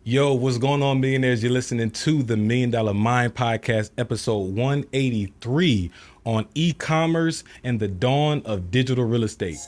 Yo, what's going on, millionaires? You're listening to the Million Dollar Mind Podcast, episode 183 on e-commerce and the dawn of digital real estate.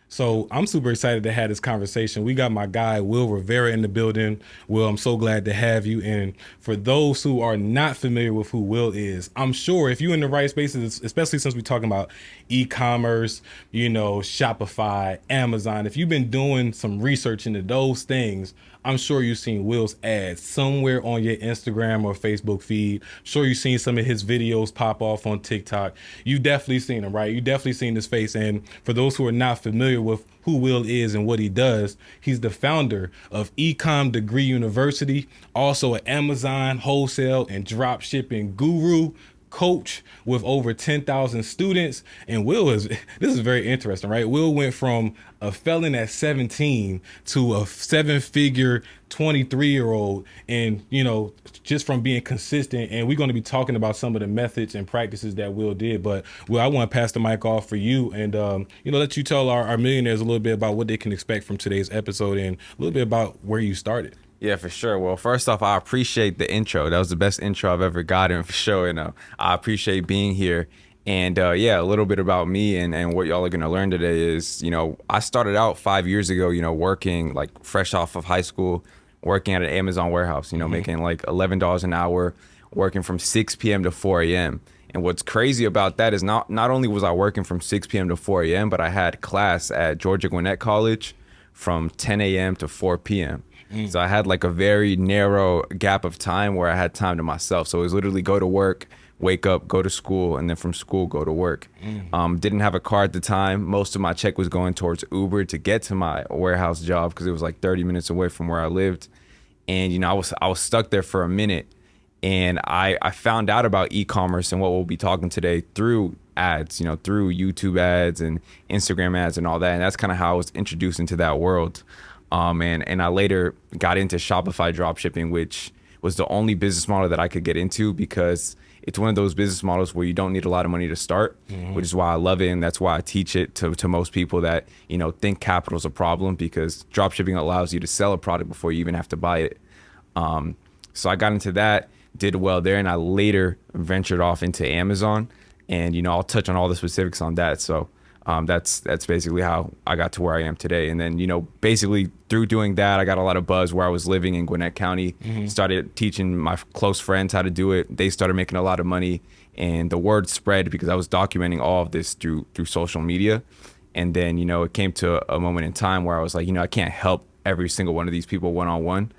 So I'm super excited to have this conversation. We got my guy, Will Rivera, in the building. Will, I'm so glad to have you. And for those who are not familiar with who Will is, I'm sure if you're in the right spaces, especially since we're talking about e-commerce, Shopify, Amazon, if you've been doing some research into those things, I'm sure you've seen Will's ads somewhere on your Instagram or Facebook feed. I'm sure you've seen some of his videos pop off on TikTok. You've definitely seen him, right? You've definitely seen his face. And for those who are not familiar with who Will is and what he does, he's the founder of Ecom Degree University, also an Amazon wholesale and drop shipping guru, coach with over 10,000 students. And this is very interesting, right? Will went from a felon at 17 to a 7-figure 23-year-old, and just from being consistent. And we're going to be talking about some of the methods and practices that Will did. But Will, I want to pass the mic off for you and let you tell our millionaires a little bit about what they can expect from today's episode and a little bit about where you started. Yeah, for sure. Well, first off, I appreciate the intro. That was the best intro I've ever gotten, for sure. I appreciate being here. And a little bit about me and what y'all are going to learn today is, I started out 5 years ago, working like fresh off of high school, working at an Amazon warehouse, making like $11 an hour, working from 6 p.m. to 4 a.m. And what's crazy about that is not only was I working from 6 p.m. to 4 a.m., but I had class at Georgia Gwinnett College from 10 a.m. to 4 p.m. So I had like a very narrow gap of time where I had time to myself. So it was literally go to work, wake up, go to school, and then from school, go to work. Didn't have a car at the time. Most of my check was going towards Uber to get to my warehouse job because it was like 30 minutes away from where I lived. And, I was stuck there for a minute. And I found out about e-commerce and what we'll be talking today through ads, through YouTube ads and Instagram ads and all that. And that's kind of how I was introduced into that world. And I later got into Shopify dropshipping, which was the only business model that I could get into because it's one of those business models where you don't need a lot of money to start, which is why I love it. And that's why I teach it to most people that, think capital is a problem because dropshipping allows you to sell a product before you even have to buy it. So I got into that, did well there, and I later ventured off into Amazon. And, I'll touch on all the specifics on that. So that's basically how I got to where I am today. And then, basically through doing that, I got a lot of buzz where I was living in Gwinnett County, started teaching my close friends how to do it. They started making a lot of money and the word spread because I was documenting all of this through social media. And then, it came to a moment in time where I was like, I can't help every single one of these people one-on-one.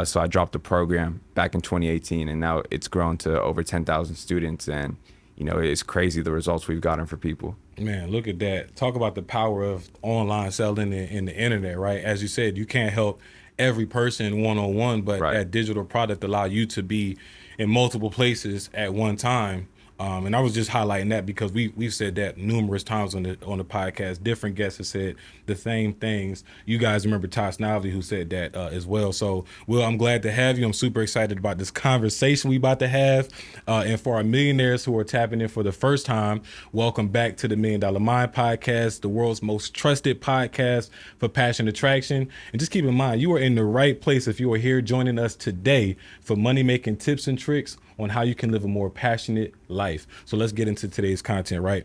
So I dropped the program back in 2018 and now it's grown to over 10,000 students. And, it's crazy the results we've gotten for people. Man, look at that. Talk about the power of online selling and the internet, right? As you said, you can't help every person one-on-one, but Right. that digital product allow you to be in multiple places at one time. And I was just highlighting that because we've said that numerous times on the podcast. Different guests have said the same things. You guys remember Todd Snively who said that as well. So, Will, I'm glad to have you. I'm super excited about this conversation we about to have. And for our millionaires who are tapping in for the first time, welcome back to the Million Dollar Mind Podcast, the world's most trusted podcast for passion attraction. And just keep in mind, you are in the right place if you are here joining us today for money-making tips and tricks on how you can live a more passionate life. So let's get into today's content, right?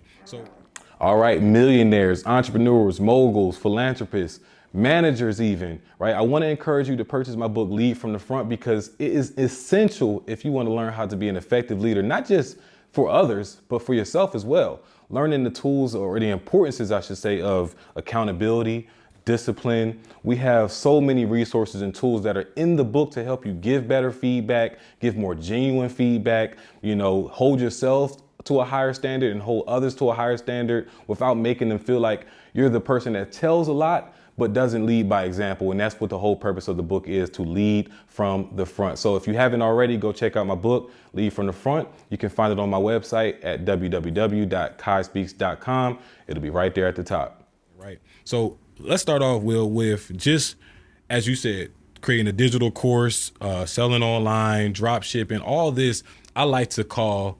All right, millionaires, entrepreneurs, moguls, philanthropists, managers even, right? I want to encourage you to purchase my book, Lead from the Front, because it is essential if you want to learn how to be an effective leader, not just for others, but for yourself as well. Learning the tools or the importances, I should say, of accountability, discipline. We have so many resources and tools that are in the book to help you give better feedback, give more genuine feedback, hold yourself to a higher standard and hold others to a higher standard without making them feel like you're the person that tells a lot but doesn't lead by example. And that's what the whole purpose of the book is, to lead from the front. So if you haven't already, go check out my book, Lead from the Front. You can find it on my website at www.kaispeaks.com. It'll be right there at the top. Right. So let's start off, Will, with just, as you said, creating a digital course, selling online, drop shipping, all this I like to call,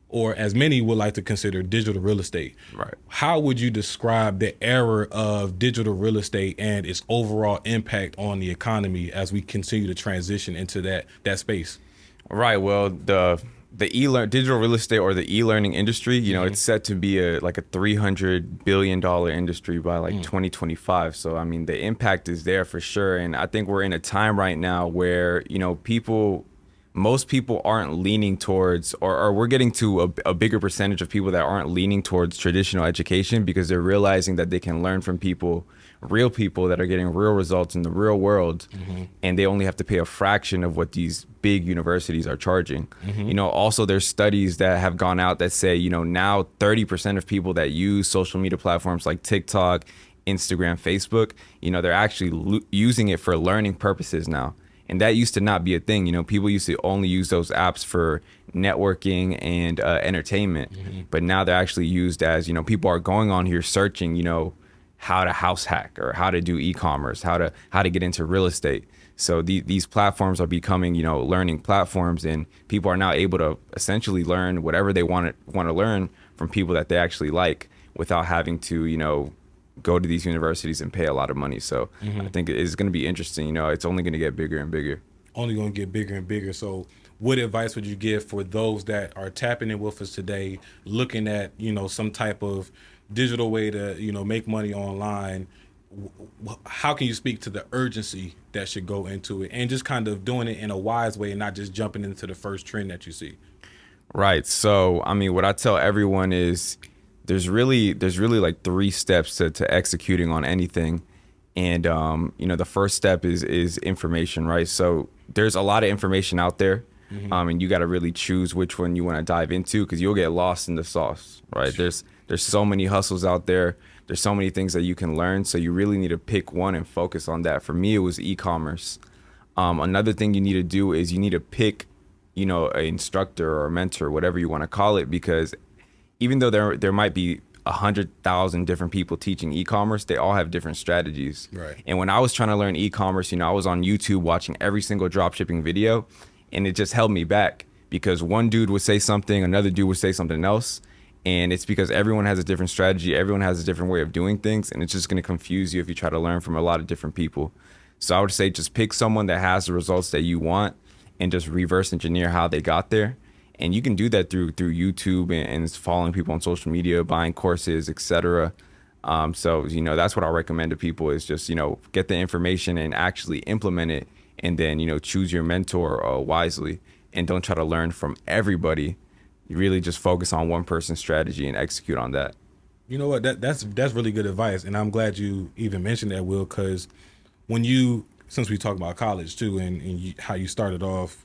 or as many would like to consider, digital real estate. Right. How would you describe the era of digital real estate and its overall impact on the economy as we continue to transition into that space? Right. Well, the digital real estate or the e-learning industry, it's set to be like a $300 billion industry by like 2025. So I mean, the impact is there for sure, and I think we're in a time right now where most people aren't leaning towards, or we're getting to a bigger percentage of people that aren't leaning towards traditional education because they're realizing that they can learn from real people that are getting real results in the real world, and they only have to pay a fraction of what these big universities are charging. Also there's studies that have gone out that say, now 30% of people that use social media platforms like TikTok, Instagram, Facebook, they're actually using it for learning purposes now. And that used to not be a thing. People used to only use those apps for networking and entertainment. But now they're actually used as, people are going on here searching, how to house hack or how to do e-commerce, how to get into real estate. So these platforms are becoming, learning platforms, and people are now able to essentially learn whatever they want to learn from people that they actually like without having to, go to these universities and pay a lot of money. So I think it's going to be interesting. It's only going to get bigger and bigger. Only going to get bigger and bigger. So what advice would you give for those that are tapping in with us today, looking at, some type of digital way to, make money online? How can you speak to the urgency that should go into it and just kind of doing it in a wise way and not just jumping into the first trend that you see? Right. So, I mean, what I tell everyone is there's really like 3 steps to executing on anything. And, the first step is information, right? So there's a lot of information out there. And you got to really choose which one you want to dive into, because you'll get lost in the sauce, right? There's so many hustles out there. There's so many things that you can learn. So you really need to pick one and focus on that. For me, it was e-commerce. Another thing you need to do is you need to pick, an instructor or a mentor, whatever you want to call it, because even though there might be 100,000 different people teaching e-commerce, they all have different strategies. Right. And when I was trying to learn e-commerce, I was on YouTube watching every single dropshipping video, and it just held me back because one dude would say something, another dude would say something else. And it's because everyone has a different strategy. Everyone has a different way of doing things. And it's just going to confuse you if you try to learn from a lot of different people. So I would say just pick someone that has the results that you want and just reverse engineer how they got there. And you can do that through YouTube and following people on social media, buying courses, etc. So, that's what I recommend to people is just, get the information and actually implement it. And then, choose your mentor wisely, and don't try to learn from everybody. You really just focus on one person's strategy and execute on that. You know what? That's really good advice. And I'm glad you even mentioned that, Will, because since we talk about college too, and how you started off,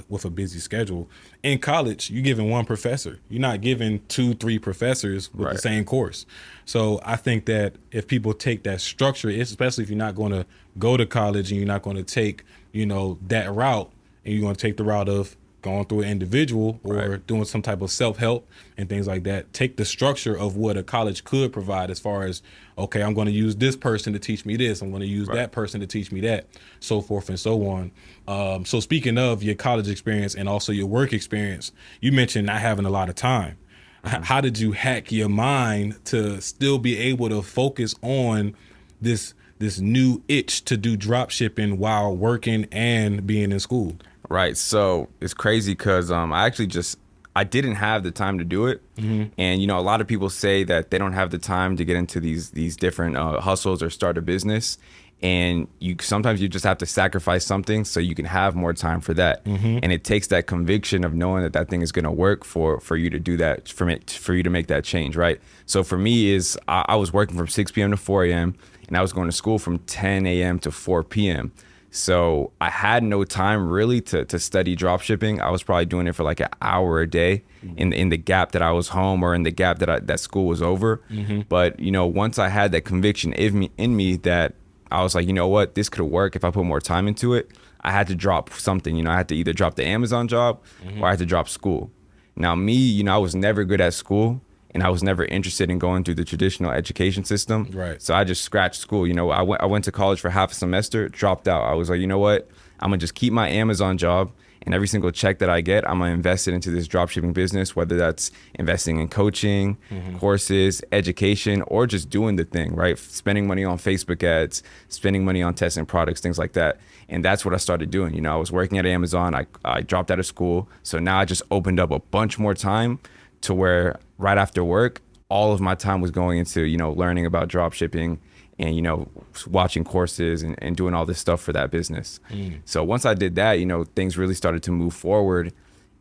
with a busy schedule. In college, you're giving one professor. You're not giving 2-3 professors with the same course. So I think that if people take that structure, especially if you're not going to go to college and you're not going to take, that route, and you're going to take the route of going through an individual or doing some type of self-help and things like that, take the structure of what a college could provide as far as, okay, I'm going to use this person to teach me this, I'm going to use that person to teach me that, so forth and so on. So speaking of your college experience and also your work experience, you mentioned not having a lot of time. How did you hack your mind to still be able to focus on this new itch to do drop shipping while working and being in school? Right. So it's crazy because I didn't have the time to do it. And, a lot of people say that they don't have the time to get into these different hustles or start a business. And sometimes you just have to sacrifice something so you can have more time for that. And it takes that conviction of knowing that thing is going to work for you to do that, for you to make that change. Right. So for me I was working from 6 p.m. to 4 a.m. and I was going to school from 10 a.m. to 4 p.m. So I had no time really to study dropshipping. I was probably doing it for like an hour a day in the gap that I was home or in the gap that school was over. But, once I had that conviction in me that I was like, you know what, this could work if I put more time into it, I had to drop something. I had to either drop the Amazon job or I had to drop school. Now me, I was never good at school. And I was never interested in going through the traditional education system. Right. So I just scratched school. I went to college for half a semester, dropped out. I was like, you know what? I'm going to just keep my Amazon job And every single check that I get, I'm gonna invest it into this dropshipping business, whether that's investing in coaching, courses, education, or just doing the thing, right? Spending money on Facebook ads, spending money on testing products, things like that. And that's what I started doing. You know, I was working at Amazon. I dropped out of school. So now I just opened up a bunch more time to where right after work, all of my time was going into, you know, learning about dropshipping and, you know, watching courses and doing all this stuff for that business. So once I did that, you know, things really started to move forward.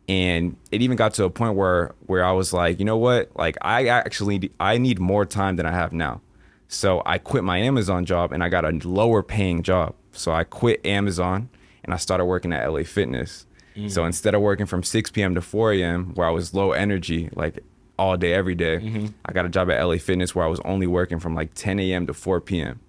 And it even got to a point where I was like, you know what, like I need more time than I have now. So I quit my Amazon job and I got a lower paying job. So I quit Amazon and I started working at LA Fitness. So instead of working from 6 p.m. to 4 a.m. where I was low energy, like all day, every day, I got a job at LA Fitness where I was only working from like 10 a.m. to 4 p.m.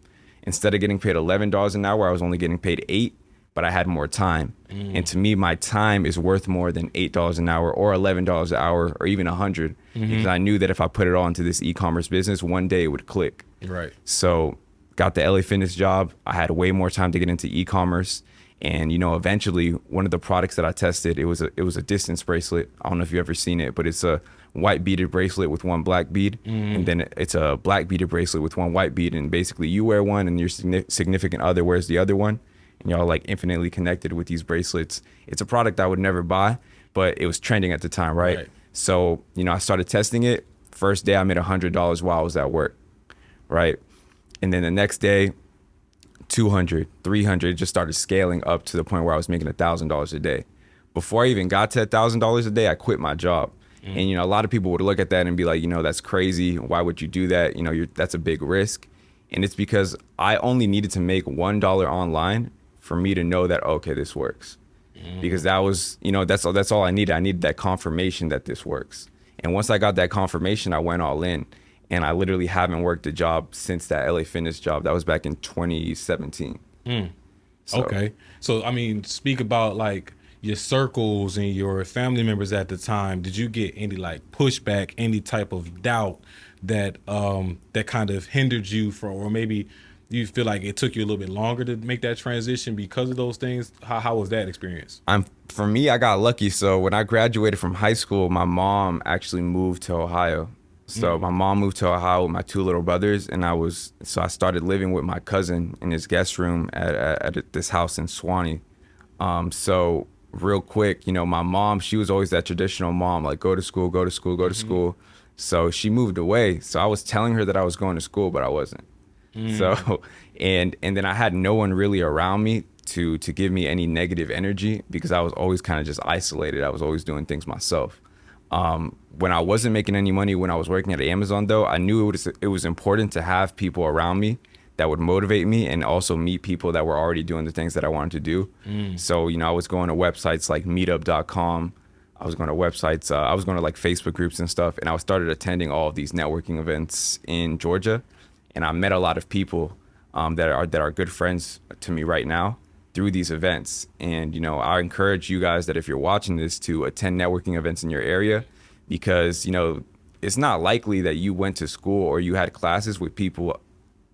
Instead of getting paid $11 an hour, I was only getting paid $8, but I had more time. And to me, my time is worth more than $8 an hour or $11 an hour or even $100 because I knew that if I put it all into this e-commerce business, one day it would click. Right. So got the LA Fitness job. I had way more time to get into e-commerce. And, you know, eventually one of the products that I tested, it was a distance bracelet. I don't know if you've ever seen it, but it's a white beaded bracelet with one black bead. And then it's a black beaded bracelet with one white bead. And basically you wear one and your significant other wears the other one. And y'all like infinitely connected with these bracelets. It's a product I would never buy, but it was trending at the time, right? So, you know, I started testing it. First day I made $100 while I was at work, right? And then the next day, 200, 300, it just started scaling up to the point where I was making $1,000 a day. Before I even got to $1,000 a day, I quit my job. And, you know, a lot of people would look at that and be like, you know, that's crazy. Why would you do that? You know, that's a big risk. And it's because I only needed to make $1 online for me to know that, okay, this works. Because that was, you know, that's all I needed. I needed that confirmation that this works. And once I got that confirmation, I went all in. And I literally haven't worked a job since that LA Fitness job. That was back in 2017. Okay. So, I mean, speak about like your circles and your family members at the time. Did you get any like pushback, any type of doubt that that kind of hindered you from, or maybe you feel like it took you a little bit longer to make that transition because of those things? How was that experience? For me, I got lucky. So when I graduated from high school, my mom actually moved to Ohio. So my mom moved to Ohio with my two little brothers, and I started living with my cousin in his guest room at this house in Swanee. So real quick, you know, my mom, she was always that traditional mom, like go to school, go to school, go to school. So she moved away. So I was telling her that I was going to school, but I wasn't. So, and then I had no one really around me to give me any negative energy because I was always kind of just isolated. I was always doing things myself. When I wasn't making any money, when I was working at Amazon, though, I knew it was important to have people around me that would motivate me and also meet people that were already doing the things that I wanted to do. So, you know, I was going to websites like meetup.com. I was going to websites. I was going to like Facebook groups and stuff. And I started attending all of these networking events in Georgia. And I met a lot of people that are good friends to me right now through these events. And, you know, I encourage you guys that if you're watching this to attend networking events in your area, because, you know, it's not likely that you went to school or you had classes with people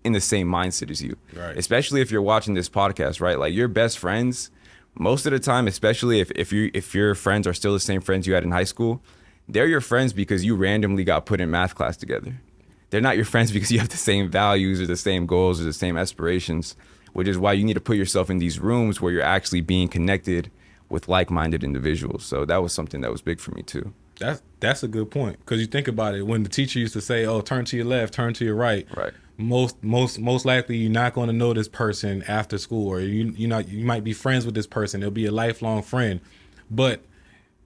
in the same mindset as you, right? Especially if you're watching this podcast, right? Like your best friends, most of the time, especially if your friends are still the same friends you had in high school, they're your friends because you randomly got put in math class together. They're not your friends because you have the same values or the same goals or the same aspirations, which is why you need to put yourself in these rooms where you're actually being connected with like-minded individuals. So that was something that was big for me too. That's a good point, because you think about it, when the teacher used to say, "Oh, turn to your left, turn to your right," right? Most likely you're not going to know this person after school, or you might be friends with this person. They'll be a lifelong friend, but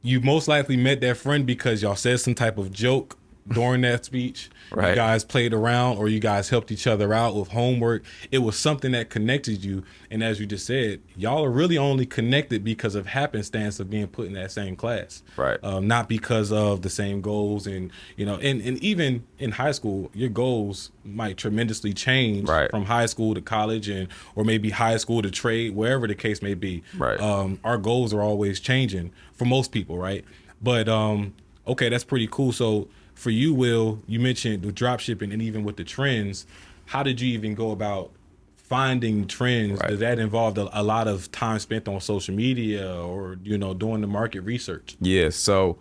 you most likely met that friend because y'all said some type of joke during that speech. Right. You guys played around, or you guys helped each other out with homework. It was something that connected you. And as you just said, y'all are really only connected because of happenstance of being put in that same class. Right. Not because of the same goals. And, you know, and even in high school, your goals might tremendously change right. from high school to college, or maybe high school to trade, wherever the case may be. Right. Our goals are always changing for most people, right? But, okay, that's pretty cool. So, for you, Will, you mentioned the drop shipping and even with the trends, how did you even go about finding trends, Right. does that involve a lot of time spent on social media or, doing the market research? Yeah. So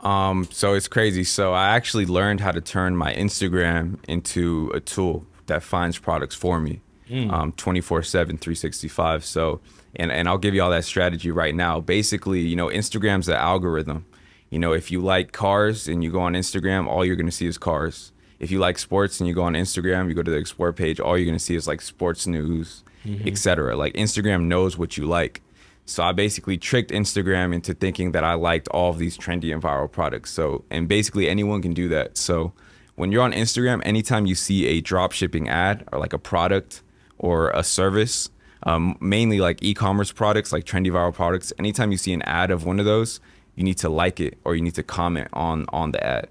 it's crazy. So I actually learned how to turn my Instagram into a tool that finds products for me, 24/7, 365. So, and I'll give you all that strategy right now. Basically, Instagram's the algorithm. If you like cars and you go on Instagram, all you're going to see is cars. If you like sports and you go on Instagram, you go to the explore page, all you're going to see is like sports news, etc. Like Instagram knows what you like. So I basically tricked Instagram into thinking that I liked all of these trendy and viral products. So, and basically anyone can do that. So when you're on Instagram, anytime you see a drop shipping ad or like a product or a service, mainly like e-commerce products, like trendy viral products, anytime you see an ad of one of those, you need to like it or you need to comment on the ad.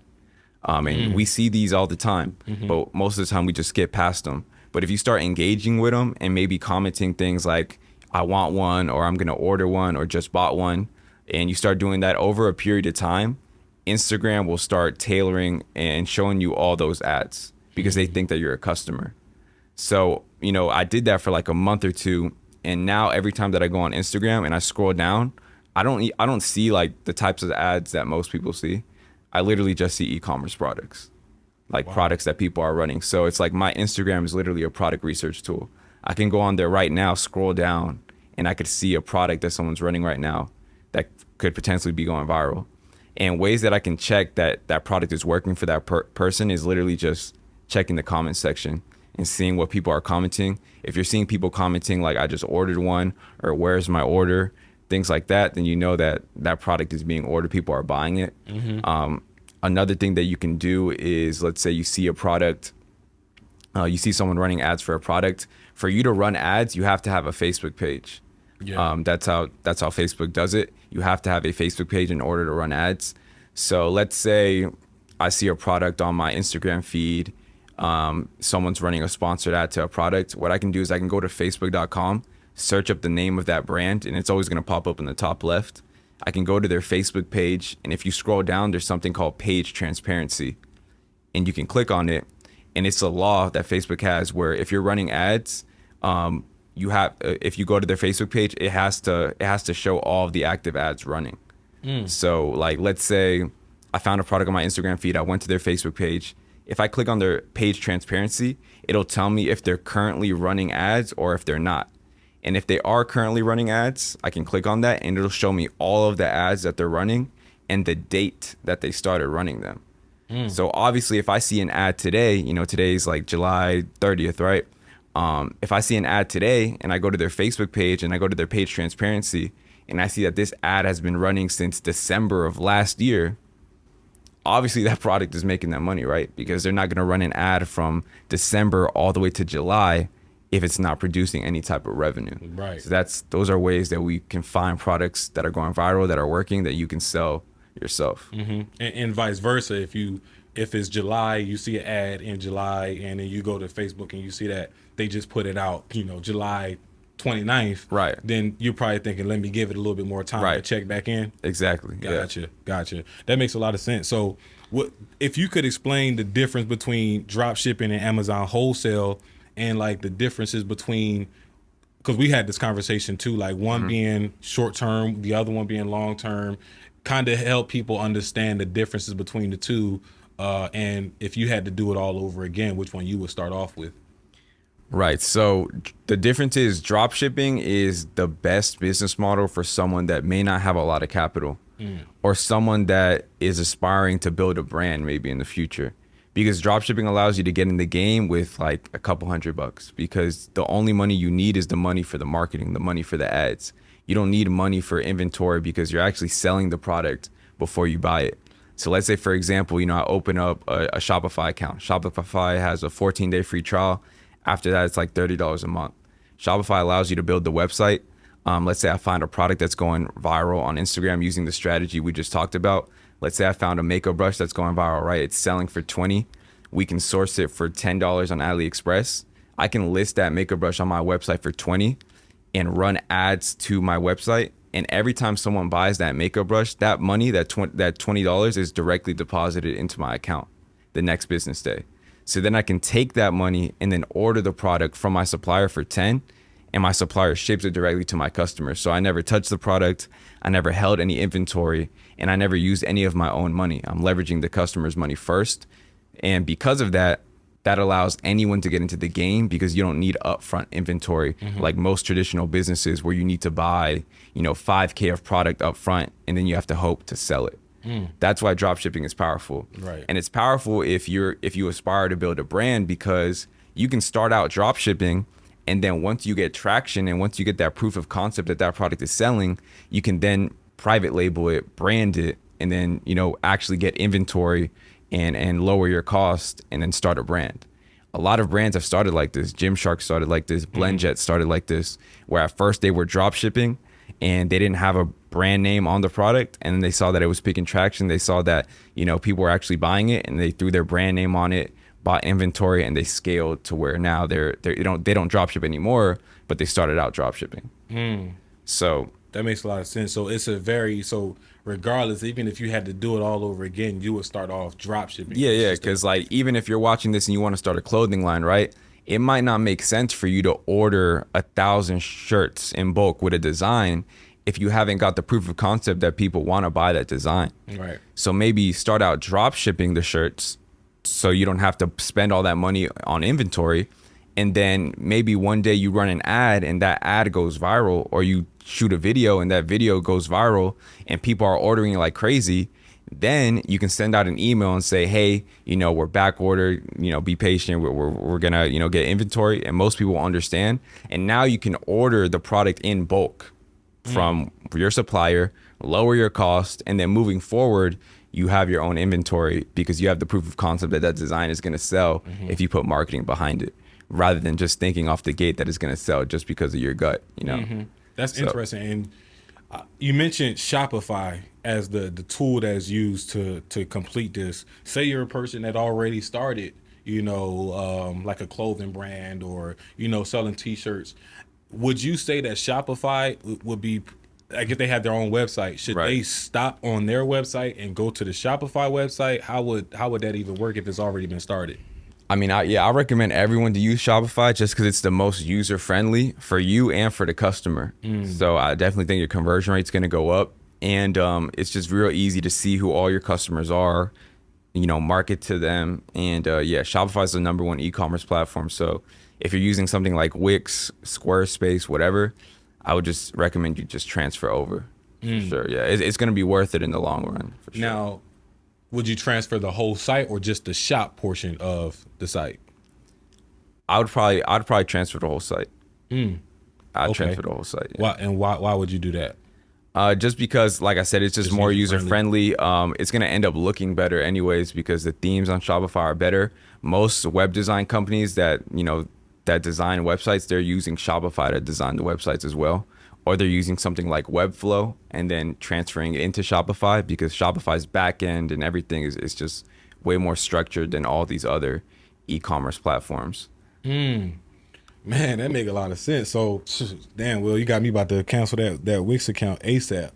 And we see these all the time, but most of the time we just skip past them. But if you start engaging with them and maybe commenting things like, I want one, or I'm going to order one, or just bought one, and you start doing that over a period of time, Instagram will start tailoring and showing you all those ads because they think that you're a customer. So, I did that for like a month or two. And now every time that I go on Instagram and I scroll down, I don't see like the types of ads that most people see. I literally just see e-commerce products, like products that people are running. So it's like my Instagram is literally a product research tool. I can go on there right now, scroll down, and I could see a product that someone's running right now that could potentially be going viral. And ways that I can check that that product is working for that person is literally just checking the comment section and seeing what people are commenting. If you're seeing people commenting like, I just ordered one, or where's my order, things like that, then you know that that product is being ordered. People are buying it. Another thing that you can do is, let's say you see a product, you see someone running ads for a product. For you to run ads, you have to have a Facebook page. Yeah. That's how Facebook does it. You have to have a Facebook page in order to run ads. So let's say I see a product on my Instagram feed. Someone's running a sponsored ad to a product. What I can do is I can go to facebook.com, search up the name of that brand, and it's always going to pop up in the top left. I can go to their Facebook page, and if you scroll down, there's something called page transparency, and you can click on it. And it's a law that Facebook has where if you're running ads, you have if you go to their Facebook page, it has to show all of the active ads running. So like, let's say I found a product on my Instagram feed. I went to their Facebook page. If I click on their page transparency, it'll tell me if they're currently running ads or if they're not. And if they are currently running ads, I can click on that and it'll show me all of the ads that they're running and the date that they started running them. So obviously, if I see an ad today, today's like July 30th, right? If I see an ad today and I go to their Facebook page and I go to their page transparency and I see that this ad has been running since December of last year, obviously that product is making that money, right? Because they're not going to run an ad from December all the way to July if it's not producing any type of revenue. Right. So those are ways that we can find products that are going viral, that are working, that you can sell yourself. And vice versa. If it's July, you see an ad in July, and then you go to Facebook and you see that they just put it out, July 29th. Right. Then you're probably thinking, let me give it a little bit more time to check back in. Exactly. Gotcha. That makes a lot of sense. So what if you could explain the difference between drop shipping and Amazon wholesale, and like the differences between, because we had this conversation too, like one being short term, the other one being long term, kind of help people understand the differences between the two. And if you had to do it all over again, which one you would start off with? Right. So the difference is drop shipping is the best business model for someone that may not have a lot of capital or someone that is aspiring to build a brand maybe in the future. Because drop shipping allows you to get in the game with like a couple $100, because the only money you need is the money for the marketing, the money for the ads. You don't need money for inventory because you're actually selling the product before you buy it. So let's say, for example, I open up a Shopify account. Shopify has a 14-day free trial. After that, it's like $30 a month. Shopify allows you to build the website. Let's say I find a product that's going viral on Instagram using the strategy we just talked about. Let's say I found a makeup brush that's going viral, right? It's selling for $20. We can source it for $10 on AliExpress. I can list that makeup brush on my website for $20 and run ads to my website. And every time someone buys that makeup brush, that money, that $20 is directly deposited into my account the next business day. So then I can take that money and then order the product from my supplier for 10, and my supplier ships it directly to my customer. So I never touched the product, I never held any inventory, and I never used any of my own money. I'm leveraging the customer's money first. And because of that, that allows anyone to get into the game because you don't need upfront inventory like most traditional businesses where you need to buy, 5K of product upfront and then you have to hope to sell it. That's why dropshipping is powerful. Right. And it's powerful if you aspire to build a brand, because you can start out dropshipping, and then once you get traction and once you get that proof of concept that that product is selling, you can then private label it, brand it, and then, actually get inventory and lower your cost and then start a brand. A lot of brands have started like this. Gymshark started like this. BlendJet started like this, where at first they were drop shipping and they didn't have a brand name on the product, and then they saw that it was picking traction. They saw that, people were actually buying it, and they threw their brand name on it, bought inventory, and they scaled to where now they don't drop ship anymore, but they started out drop shipping. So That makes a lot of sense. So so regardless, even if you had to do it all over again, you would start off drop shipping. yeah, because like even if you're watching this and you want to start a clothing line, right? It might not make sense for you to order 1,000 shirts in bulk with a design if you haven't got the proof of concept that people want to buy that design. Right. So maybe start out drop shipping the shirts so you don't have to spend all that money on inventory. And then maybe one day you run an ad and that ad goes viral, or you shoot a video and that video goes viral and people are ordering like crazy. Then you can send out an email and say, hey, we're back ordered, be patient. We're going to, get inventory. And most people will understand. And now you can order the product in bulk from your supplier, lower your cost. And then moving forward, you have your own inventory because you have the proof of concept that that design is going to sell if you put marketing behind it, rather than just thinking off the gate that it's going to sell just because of your gut, That's interesting. And you mentioned Shopify as the tool that's used to complete this. Say you're a person that already started, like a clothing brand or, selling T-shirts. Would you say that Shopify would be, like, if they had their own website, should they stop on their website and go to the Shopify website? How would that even work if it's already been started? I mean, I recommend everyone to use Shopify just because it's the most user friendly for you and for the customer. So I definitely think your conversion rate's going to go up, and it's just real easy to see who all your customers are, market to them. And Shopify is the number one e-commerce platform. So if you're using something like Wix, Squarespace, whatever, I would just recommend you just transfer over. For sure. Yeah, it's going to be worth it in the long run. For sure. Now, would you transfer the whole site or just the shop portion of the site? I'd probably transfer the whole site. I'd transfer the whole site. Yeah. Why would you do that? Just because, like I said, it's just more user friendly. It's gonna end up looking better anyways because the themes on Shopify are better. Most web design companies that that design websites, they're using Shopify to design the websites as well. Or they're using something like Webflow and then transferring it into Shopify, because Shopify's backend and everything is just way more structured than all these other e-commerce platforms. Man, that make a lot of sense. So, damn, Will, you got me about to cancel that Wix account ASAP.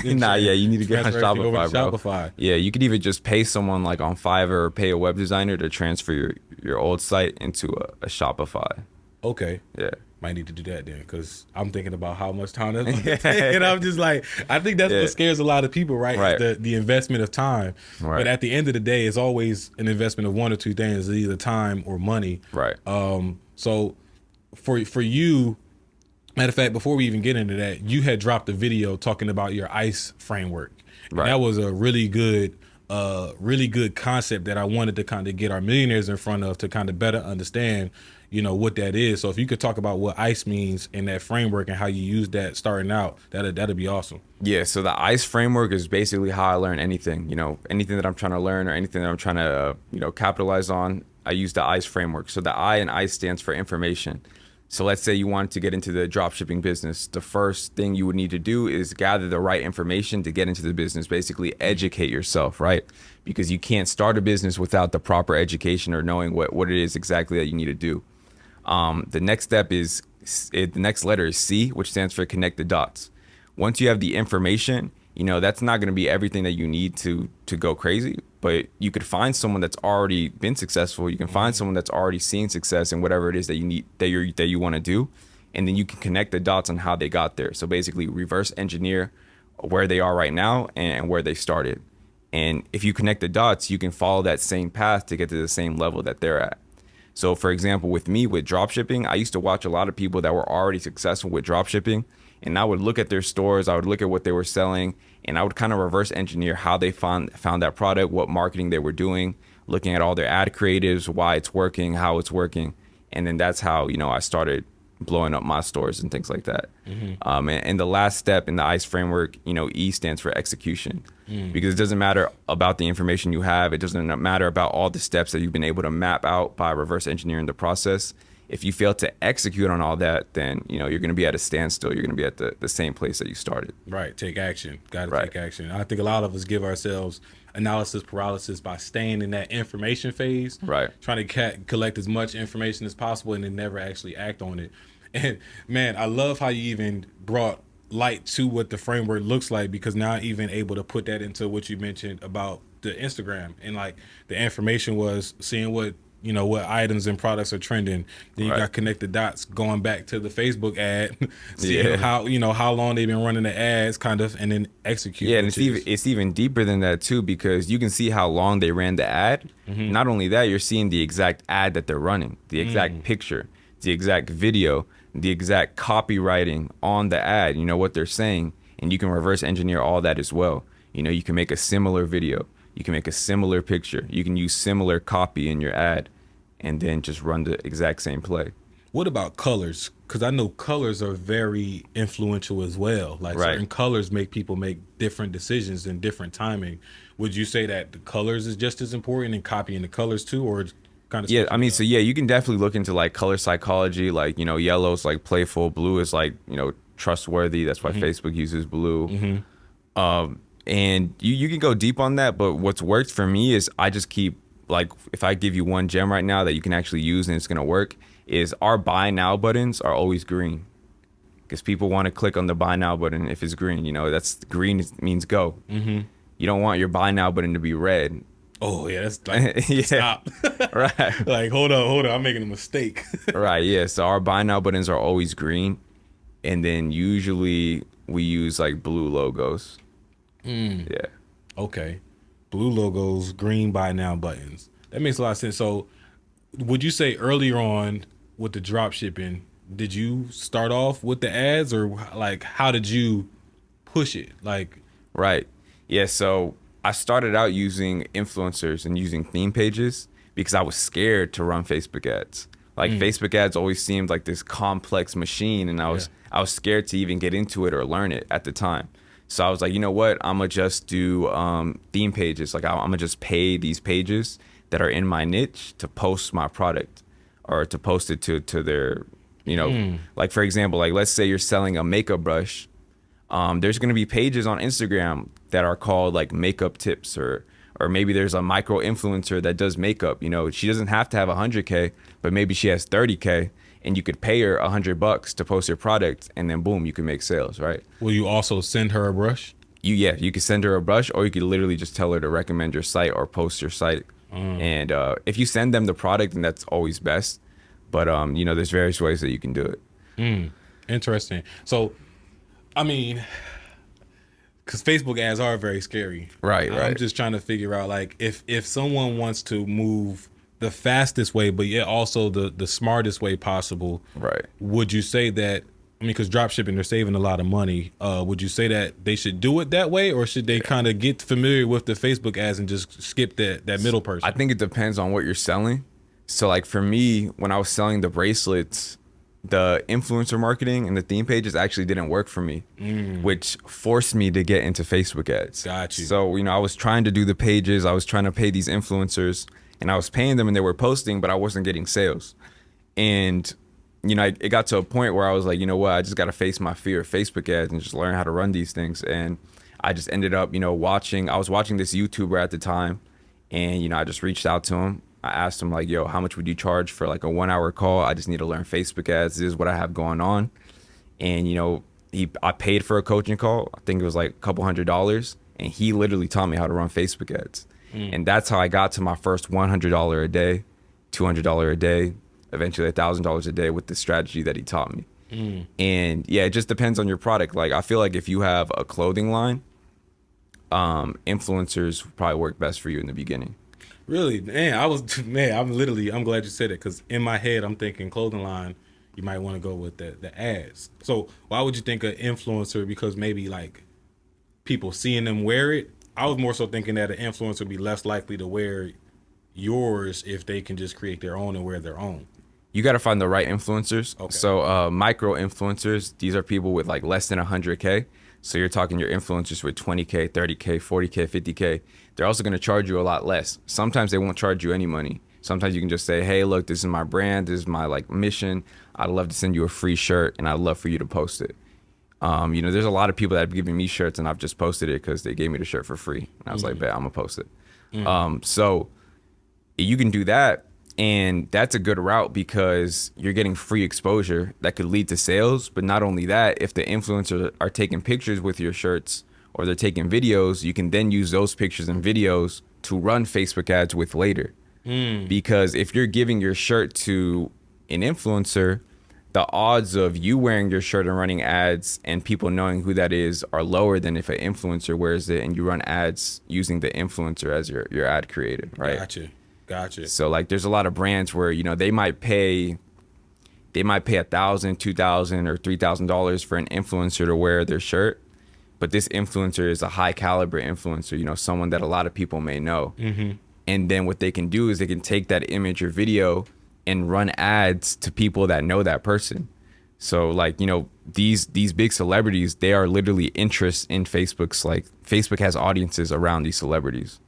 You need to get on Shopify, bro. Shopify. Yeah, you could even just pay someone like on Fiverr or pay a web designer to transfer your old site into a Shopify. Okay. Yeah. Might need to do that then, because I'm thinking about how much time that's going to take. And I'm just like, I think that's what scares a lot of people, right? The investment of time. Right. But at the end of the day, it's always an investment of one or two things, either time or money. Right. So for you, matter of fact, before we even get into that, you had dropped a video talking about your ICE framework. Right. And that was a really good concept that I wanted to kind of get our millionaires in front of to kind of better understand, what that is. So if you could talk about what ICE means in that framework and how you use that starting out, that'd be awesome. Yeah, so the ICE framework is basically how I learn anything. Anything that I'm trying to learn or anything that I'm trying to, capitalize on, I use the ICE framework. So the I in ICE stands for information. So let's say you wanted to get into the dropshipping business. The first thing you would need to do is gather the right information to get into the business, basically educate yourself, right? Because you can't start a business without the proper education or knowing what it is exactly that you need to do. The next step is, the next letter is C, which stands for connect the dots. Once you have the information, that's not going to be everything that you need to go crazy, but you could find someone that's already been successful. You can find someone that's already seen success in whatever it is that you need, that you want to do, and then you can connect the dots on how they got there. So basically, reverse engineer where they are right now and where they started. And if you connect the dots, you can follow that same path to get to the same level that they're at. So for example, with me, with dropshipping, I used to watch a lot of people that were already successful with dropshipping, and I would look at their stores, I would look at what they were selling, and I would kind of reverse engineer how they found that product, what marketing they were doing, looking at all their ad creatives, why it's working, how it's working. And then that's how, I started blowing up my stores and things like that. And the last step in the ICE framework, E stands for execution, because it doesn't matter about the information you have. It doesn't matter about all the steps that you've been able to map out by reverse engineering the process. If you fail to execute on all that, then, you're going to be at a standstill. You're going to be at the same place that you started. Right. Take action. Got to take action. I think a lot of us give ourselves analysis paralysis by staying in that information phase. Right. Trying to collect as much information as possible and then never actually act on it. And man, I love how you even brought light to what the framework looks like, because now I'm even able to put that into what you mentioned about the Instagram, and like the information was seeing what items and products are trending. Then you got connect the dots going back to the Facebook ad, seeing how long they've been running the ads, kind of, and then execute. Yeah, and it's even deeper than that too, because you can see how long they ran the ad. Not only that, you're seeing the exact ad that they're running, the exact picture, the exact video, the exact copywriting on the ad, what they're saying, and you can reverse engineer all that as well. You can make a similar video, you can make a similar picture, you can use similar copy in your ad, and then just run the exact same play. What about colors? Because I know colors are very influential as well. Like certain colors make people make different decisions and different timing. Would you say that the colors is just as important and copying the colors too, or kind of? Yeah, I mean, so yeah, you can definitely look into like color psychology. Like, yellow's like playful, blue is like, trustworthy. That's why Facebook uses blue. And you can go deep on that, but what's worked for me is I just keep, like, if I give you one gem right now that you can actually use and it's going to work, is our buy now buttons are always green, because people want to click on the buy now button if it's green. That's green means go. You don't want your buy now button to be red. Oh yeah, that's like stop. Right. Like hold on, I'm making a mistake. Right. Yeah. So our buy now buttons are always green, and then usually we use like blue logos. Yeah. Okay. Blue logos, green buy now buttons. That makes a lot of sense. So would you say earlier on with the drop shipping, did you start off with the ads, or like how did you push it? Like, right. Yeah. So I started out using influencers and using theme pages because I was scared to run Facebook ads. Like Facebook ads always seemed like this complex machine, and I was scared to even get into it or learn it at the time. So I was like, you know what? I'm gonna just do theme pages. Like I'm gonna just pay these pages that are in my niche to post my product, or to post it to their, like for example, like let's say you're selling a makeup brush. There's going to be pages on Instagram that are called like makeup tips, or maybe there's a micro influencer that does makeup. She doesn't have to have 100K, but maybe she has 30K, and you could pay her $100 to post your product, and then boom, you can make sales, right? Will you also send her a brush? You could send her a brush, or you could literally just tell her to recommend your site or post your site. And if you send them the product, then that's always best. But there's various ways that you can do it. Interesting. So, I mean, because Facebook ads are very scary. Right. I'm just trying to figure out, like, if someone wants to move the fastest way, but yet also the smartest way possible. Right. Would you say that, because dropshipping, they're saving a lot of money. Would you say that they should do it that way, or should they kind of get familiar with the Facebook ads and just skip that middle person? I think it depends on what you're selling. So like for me, when I was selling the bracelets, the influencer marketing and the theme pages actually didn't work for me, which forced me to get into Facebook ads. Got you. So, I was trying to do the pages, I was trying to pay these influencers, and I was paying them and they were posting, but I wasn't getting sales. And, it got to a point where I was like, you know what, I just got to face my fear of Facebook ads and just learn how to run these things. And I just ended up, I was watching this YouTuber at the time, and, I just reached out to him. I asked him like, yo, how much would you charge for like a 1 hour call? I just need to learn Facebook ads. This is what I have going on. And, I paid for a coaching call. I think it was like a couple $100s. And he literally taught me how to run Facebook ads. And that's how I got to my first $100 a day, $200 a day, eventually $1,000 a day with the strategy that he taught me. And yeah, it just depends on your product. Like I feel like if you have a clothing line, influencers probably work best for you in the beginning. Really, man, I'm glad you said it, because in my head I'm thinking clothing line, you might want to go with the ads. So why would you think an influencer? Because maybe like people seeing them wear it. I was more so thinking that an influencer would be less likely to wear yours if they can just create their own and wear their own. You got to find the right influencers. Okay. So micro influencers, these are people with like less than 100K. So you're talking your influencers with 20K, 30K, 40K, 50K. They're also going to charge you a lot less. Sometimes they won't charge you any money. Sometimes you can just say, hey, look, this is my brand. This is my like mission. I'd love to send you a free shirt and I'd love for you to post it. There's a lot of people that have given me shirts and I've just posted it because they gave me the shirt for free. And I was like, bet, I'm going to post it. So you can do that. And that's a good route because you're getting free exposure that could lead to sales. But not only that, if the influencers are taking pictures with your shirts or they're taking videos, you can then use those pictures and videos to run Facebook ads with later. Because if you're giving your shirt to an influencer, the odds of you wearing your shirt and running ads and people knowing who that is are lower than if an influencer wears it and you run ads using the influencer as your ad creator, right? Gotcha. So like there's a lot of brands where, they might pay $1,000, $2,000 or $3,000 for an influencer to wear their shirt. But this influencer is a high caliber influencer, someone that a lot of people may know. And then what they can do is they can take that image or video and run ads to people that know that person. So like, these big celebrities, they are literally interests in Facebook's, like Facebook has audiences around these celebrities.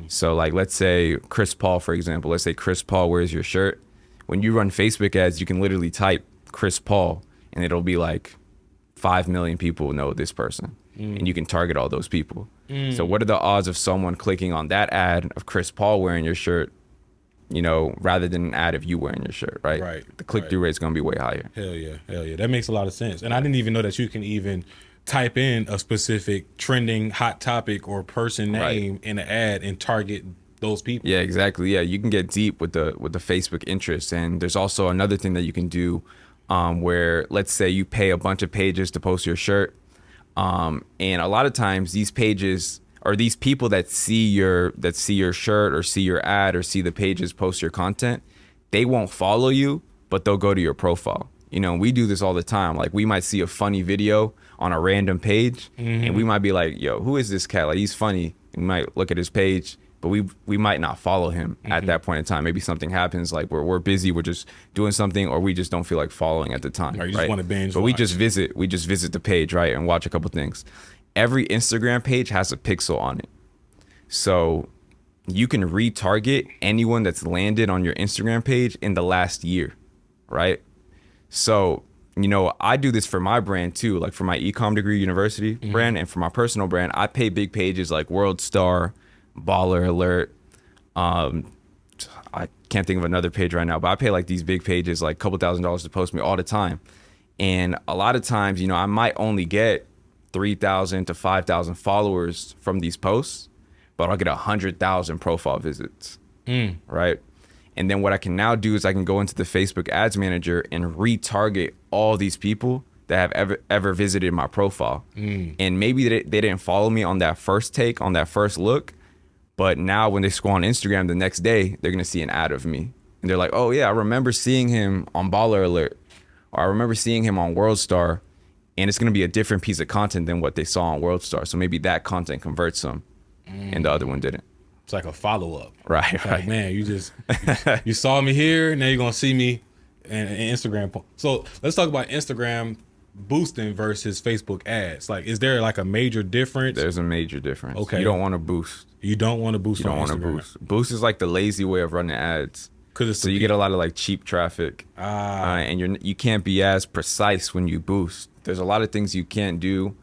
So like, let's say Chris Paul, for example, let's say Chris Paul wears your shirt. When you run Facebook ads, you can literally type Chris Paul and it'll be like 5 million people know this person. And you can target all those people. So what are the odds of someone clicking on that ad of Chris Paul wearing your shirt, rather than an ad of you wearing your shirt, right? Right. The click-through rate is going to be way higher. Hell yeah. That makes a lot of sense. And I didn't even know that you can even type in a specific trending hot topic or person name in an ad and target those people. Yeah, exactly. Yeah, you can get deep with the Facebook interest. And there's also another thing that you can do where, let's say you pay a bunch of pages to post your shirt. And a lot of times these pages or these people that see your shirt or see your ad or see the pages post your content, they won't follow you, but they'll go to your profile. We do this all the time. Like we might see a funny video on a random page and we might be like, yo, who is this cat? Like he's funny. We might look at his page, but we might not follow him at that point in time. Maybe something happens, like we're busy, we're just doing something, or we just don't feel like following at the time. Or you just want to binge But watch. we just visit the page, right, and watch a couple things. Every Instagram page has a pixel on it. So you can retarget anyone that's landed on your Instagram page in the last year, right? So, I do this for my brand too, like for my Ecom Degree University brand, and for my personal brand, I pay big pages like World Star, Baller Alert. I can't think of another page right now, but I pay like these big pages, like a couple $1,000s to post me all the time. And a lot of times, I might only get 3,000 to 5,000 followers from these posts, but I'll get 100,000 profile visits, right? And then what I can now do is I can go into the Facebook Ads Manager and retarget all these people that have ever visited my profile. And maybe they didn't follow me on that first take, on that first look, but now when they scroll on Instagram the next day, they're going to see an ad of me. And they're like, oh yeah, I remember seeing him on Baller Alert, or I remember seeing him on World Star, and it's going to be a different piece of content than what they saw on World Star. So maybe that content converts them and the other one didn't. It's like a follow-up. Right. Like, man, you saw me here, now you're going to see me in Instagram. So let's talk about Instagram boosting versus Facebook ads. Like, is there like a major difference? There's a major difference. Okay. You don't want to boost. You don't want to boost You don't on want to Instagram. boost. Boost is like the lazy way of running ads. So You get a lot of like cheap traffic, and you can't be as precise when you boost. There's a lot of things you can't do.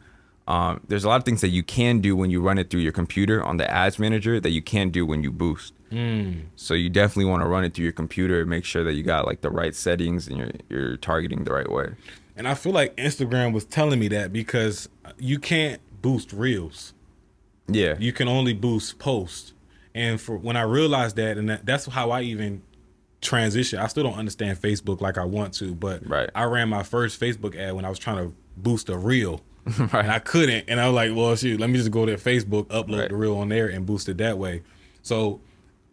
There's a lot of things that you can do when you run it through your computer on the ads manager that you can't do when you boost. So you definitely want to run it through your computer and make sure that you got like the right settings and you're targeting the right way. And I feel like Instagram was telling me that because you can't boost reels. Yeah. You can only boost posts. And for when I realized that, and that's how I even transition. I still don't understand Facebook like I want to, but Right. I ran my first Facebook ad when I was trying to boost a reel. Right. And I couldn't. And I was like, well, shoot, let me just go to Facebook, upload Right. the reel on there and boost it that way. So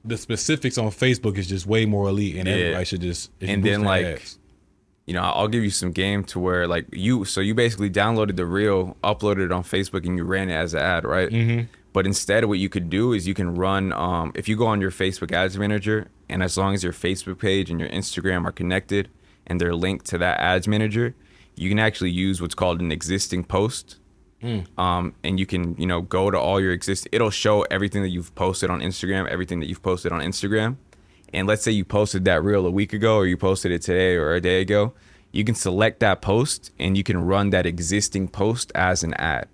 the specifics on Facebook is just way more elite, and everybody should just and then like ads. You know, I'll give you some game to where like you basically downloaded the reel, uploaded it on Facebook, and you ran it as an ad, right? Mm-hmm. But instead, what you could do is you can run if you go on your Facebook Ads Manager, and as long as your Facebook page and your Instagram are connected and they're linked to that Ads Manager, you can actually use what's called an existing post. And you can, you know, go to all your it'll show everything that you've posted on Instagram, everything that you've posted on Instagram. And let's say you posted that reel a week ago, or you posted it today or a day ago, you can select that post and you can run that existing post as an ad.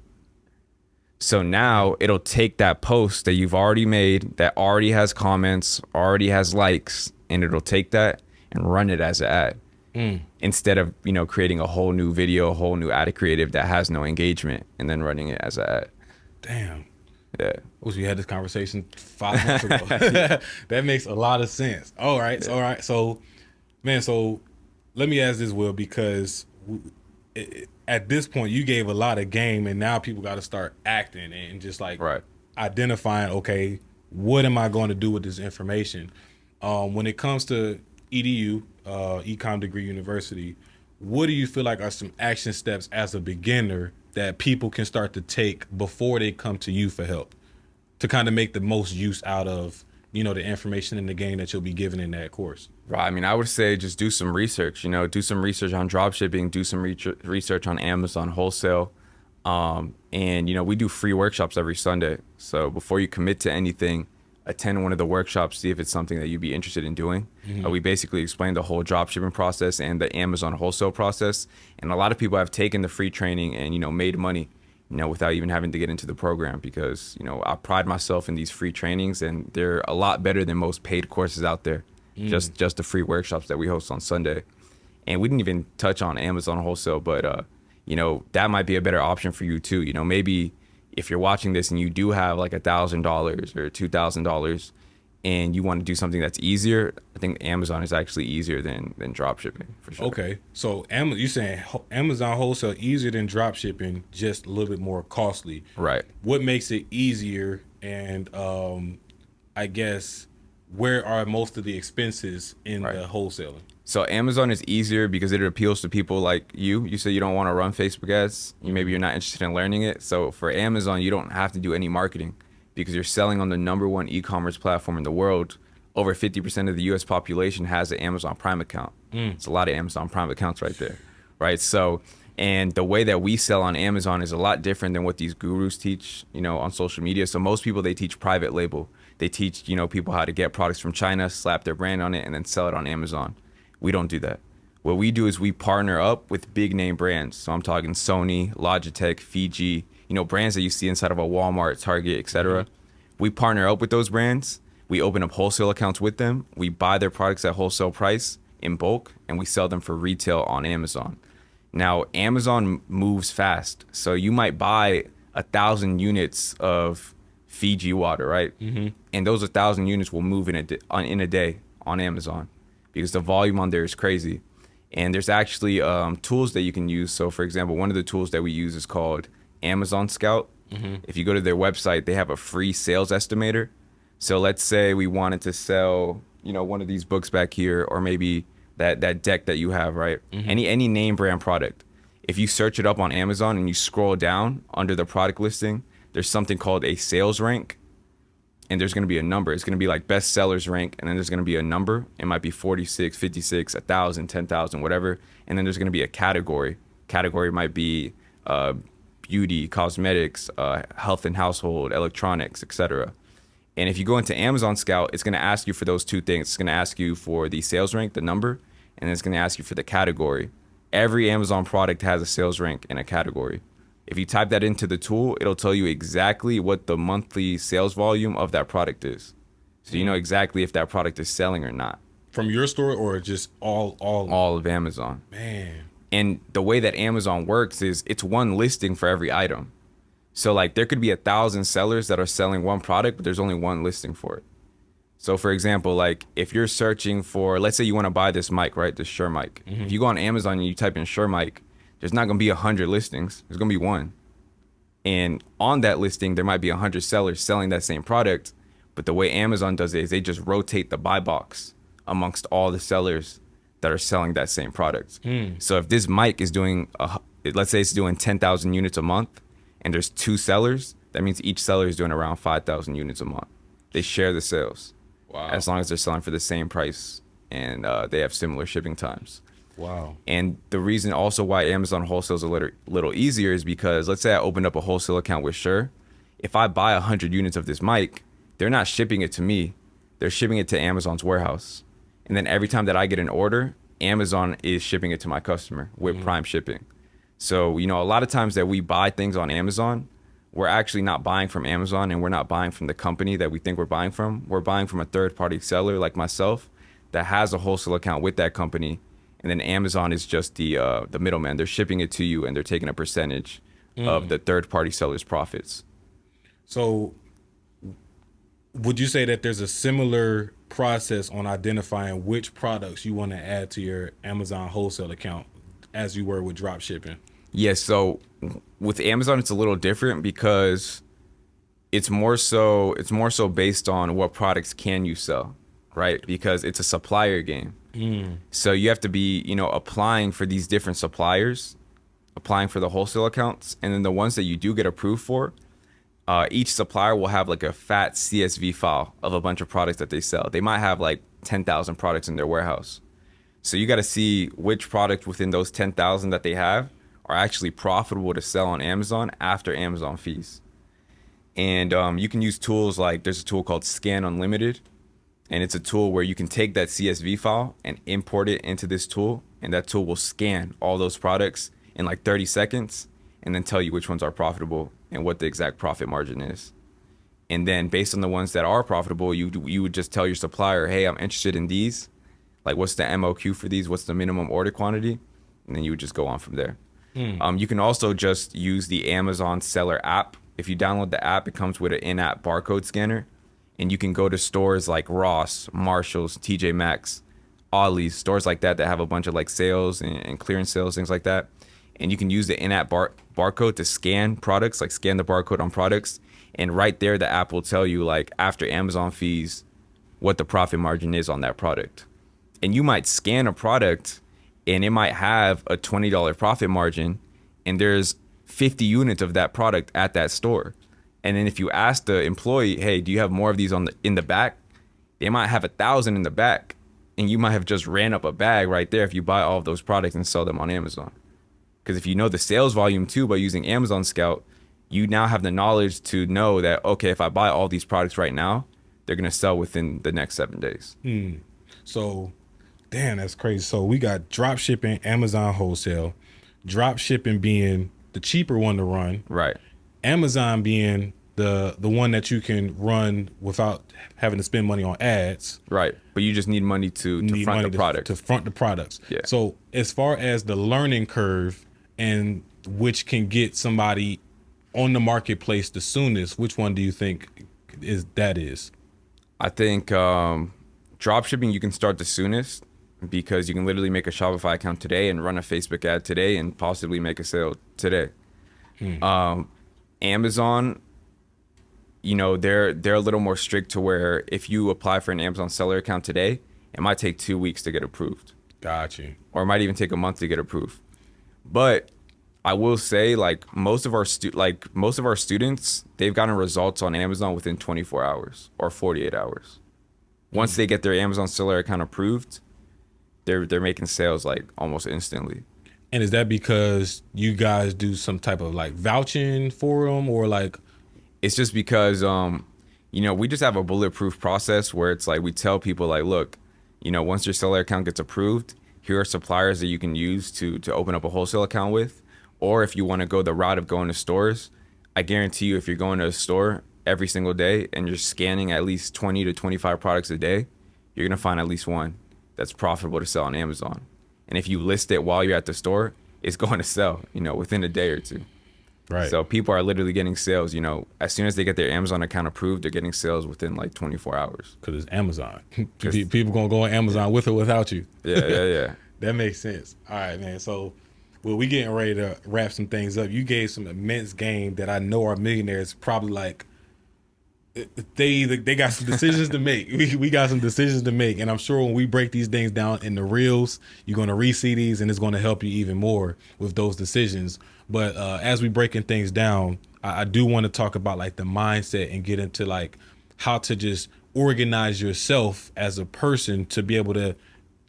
So now it'll take that post that you've already made, that already has comments, already has likes, and it'll take that and run it as an ad. Instead of, you know, creating a whole new video, a whole new ad creative that has no engagement and then running it as an ad. Damn. Yeah. Wish we had this conversation 5 months ago. That makes a lot of sense. All right. Yeah. All right. So, man, so let me ask this, Will, because at this point you gave a lot of game, and now people got to start acting and just like identifying, okay, what am I going to do with this information? When it comes to EDU, Ecom Degree University, what do you feel like are some action steps as a beginner that people can start to take before they come to you for help to kind of make the most use out of, you know, the information and the game that you'll be given in that course? Right. I mean, I would say just do some research, you know, do some research on dropshipping, do some research on Amazon wholesale. And, you know, we do free workshops every Sunday. So before you commit to anything, attend one of the workshops, see if it's something that you'd be interested in doing. We basically explain the whole dropshipping process and the Amazon wholesale process. And a lot of people have taken the free training and, you know, made money, you know, without even having to get into the program, because, you know, I pride myself in these free trainings, and they're a lot better than most paid courses out there. Just the free workshops that we host on Sunday. And we didn't even touch on Amazon wholesale, but, you know, that might be a better option for you too. You know, maybe if you're watching this and you do have like $1,000 or $2,000 and you want to do something that's easier, I think Amazon is actually easier than drop shipping for sure. Okay. So you're saying Amazon wholesale easier than drop shipping, just a little bit more costly. Right. What makes it easier? And I guess where are most of the expenses in the wholesaling? So Amazon is easier because it appeals to people like you. You say you don't want to run Facebook ads. Maybe you're not interested in learning it. So for Amazon, you don't have to do any marketing because you're selling on the #1 e-commerce platform in the world. Over 50% of the U.S. population has an Amazon Prime account. It's a lot of Amazon Prime accounts right there, right? So, and the way that we sell on Amazon is a lot different than what these gurus teach, you know, on social media. So most people, they teach private label. They teach, you know, people how to get products from China, slap their brand on it, and then sell it on Amazon. We don't do that. What we do is we partner up with big name brands. So I'm talking Sony, Logitech, Fiji, you know, brands that you see inside of a Walmart, Target, etc. We partner up with those brands. We open up wholesale accounts with them. We buy their products at wholesale price in bulk, and we sell them for retail on Amazon. Now, Amazon moves fast. So you might buy 1,000 units of Fiji water, right? And those 1,000 units will move in a day on Amazon, because the volume on there is crazy. And there's actually tools that you can use. So for example, one of the tools that we use is called Amazon Scout. If you go to their website, they have a free sales estimator. So let's say we wanted to sell, you know, one of these books back here, or maybe that deck that you have, right? Any name brand product. If you search it up on Amazon and you scroll down under the product listing, there's something called a sales rank. And there's going to be a number. It's going to be like best sellers rank. And then there's going to be a number. It might be 46, 56, 1,000, 10,000, whatever. And then there's going to be a category. Category might be beauty, cosmetics, health and household, electronics, etc. And if you go into Amazon Scout, it's going to ask you for those two things. It's going to ask you for the sales rank, the number, and it's going to ask you for the category. Every Amazon product has a sales rank and a category. If you type that into the tool, it'll tell you exactly what the monthly sales volume of that product is. So you know exactly if that product is selling or not. From your store, or just all of Amazon. Man. And the way that Amazon works is it's one listing for every item. So like there could be 1,000 sellers that are selling one product, but there's only one listing for it. So for example, like if you're searching for, let's say you want to buy this mic, right? This Shure mic. If you go on Amazon and you type in Shure mic, there's not going to be 100 listings. There's going to be one. And on that listing, there might be 100 sellers selling that same product. But the way Amazon does it is they just rotate the buy box amongst all the sellers that are selling that same product. So if this mic is doing, let's say it's doing 10,000 units a month and there's 2 sellers, that means each seller is doing around 5,000 units a month. They share the sales. Wow. As long as they're selling for the same price and they have similar shipping times. Wow. And the reason also why Amazon wholesale is a little easier is because let's say I opened up a wholesale account with Shure. If I buy 100 units of this mic, they're not shipping it to me. They're shipping it to Amazon's warehouse. And then every time that I get an order, Amazon is shipping it to my customer with Prime shipping. So, you know, a lot of times that we buy things on Amazon, we're actually not buying from Amazon and we're not buying from the company that we think we're buying from. We're buying from a third-party seller like myself that has a wholesale account with that company. And then Amazon is just the middleman. They're shipping it to you and they're taking a percentage of the third-party seller's profits. So would you say that there's a similar process on identifying which products you want to add to your Amazon wholesale account as you were with drop shipping? Yes, so with Amazon it's a little different because it's more so based on what products can you sell, right? Because it's a supplier game. So you have to be, you know, applying for these different suppliers, applying for the wholesale accounts, and then the ones that you do get approved for, each supplier will have like a fat CSV file of a bunch of products that they sell. They might have like 10,000 products in their warehouse. So you got to see which product within those 10,000 that they have are actually profitable to sell on Amazon after Amazon fees. And you can use tools like, there's a tool called Scan Unlimited. And it's a tool where you can take that CSV file and import it into this tool. And that tool will scan all those products in like 30 seconds and then tell you which ones are profitable and what the exact profit margin is. And then based on the ones that are profitable, you would just tell your supplier, hey, I'm interested in these. Like, what's the MOQ for these? What's the minimum order quantity? And then you would just go on from there. You can also just use the Amazon seller app. If you download the app, it comes with an in-app barcode scanner. And you can go to stores like Ross, Marshalls, TJ Maxx, Ollie's, stores like that have a bunch of like sales and clearance sales, things like that. And you can use the in-app barcode to scan products, like scan the barcode on products. And right there, the app will tell you like after Amazon fees, what the profit margin is on that product. And you might scan a product and it might have a $20 profit margin and there's 50 units of that product at that store. And then if you ask the employee, hey, do you have more of these in the back? They might have 1,000 in the back and you might have just ran up a bag right there if you buy all of those products and sell them on Amazon. Because if you know the sales volume too by using Amazon Scout, you now have the knowledge to know that, okay, if I buy all these products right now, they're going to sell within the next 7 days. So, damn, that's crazy. So we got drop shipping, Amazon wholesale, drop shipping being the cheaper one to run. Right. Amazon being the one that you can run without having to spend money on ads. Right. But you just need money to front the product. To front the products. Yeah. So as far as the learning curve and which can get somebody on the marketplace the soonest, which one do you think is? I think drop shipping you can start the soonest because you can literally make a Shopify account today and run a Facebook ad today and possibly make a sale today. Amazon, you know, they're a little more strict to where if you apply for an Amazon seller account today, it might take 2 weeks to get approved. Got you. Or it might even take a month to get approved. But I will say, like most of our students, they've gotten results on Amazon within 24 hours or 48 hours. Once they get their Amazon seller account approved, they're making sales like almost instantly. And is that because you guys do some type of like vouching for them or like? It's just because, you know, we just have a bulletproof process where it's like we tell people like, look, you know, once your seller account gets approved, here are suppliers that you can use to open up a wholesale account with. Or if you want to go the route of going to stores, I guarantee you if you're going to a store every single day and you're scanning at least 20 to 25 products a day, you're going to find at least one that's profitable to sell on Amazon. And if you list it while you're at the store, it's going to sell, you know, within a day or two. Right. So people are literally getting sales, you know, as soon as they get their Amazon account approved, they're getting sales within like 24 hours. Because it's Amazon. People going to go on Amazon with or without you. Yeah. That makes sense. All right, man. So, well, we getting ready to wrap some things up. You gave some immense game that I know our millionaires probably like. They got some decisions to make. We got some decisions to make, and I'm sure when we break these things down in the reels, you're going to re-see these, and it's going to help you even more with those decisions. But as we breaking things down, I do want to talk about like the mindset and get into like how to just organize yourself as a person to be able to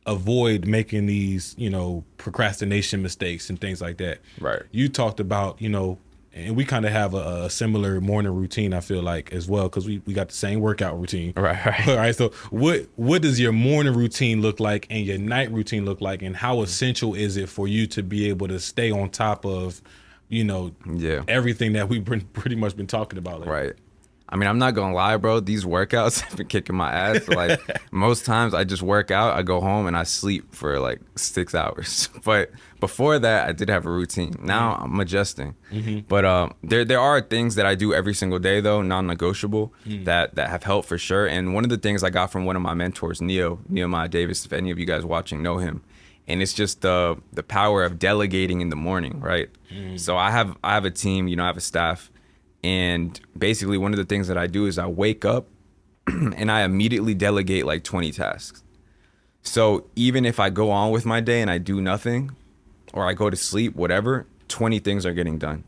avoid making these, you know, procrastination mistakes and things like that. Right. You talked about, you know, and we kind of have a similar morning routine, I feel like, as well, because we got the same workout routine. Right. All right. So what does your morning routine look like and your night routine look like, and how essential is it for you to be able to stay on top of, you know, everything that we've pretty much been talking about lately? Right. I mean, I'm not gonna lie, bro. These workouts have been kicking my ass. Like most times, I just work out, I go home, and I sleep for like 6 hours. But before that, I did have a routine. Now I'm adjusting. But there are things that I do every single day, though, non-negotiable, that have helped for sure. And one of the things I got from one of my mentors, Nehemiah Davis. If any of you guys watching know him, and it's just the power of delegating in the morning, right? So I have a team, you know, I have a staff. And basically one of the things that I do is I wake up and I immediately delegate like 20 tasks. So even if I go on with my day and I do nothing, or I go to sleep, whatever, 20 things are getting done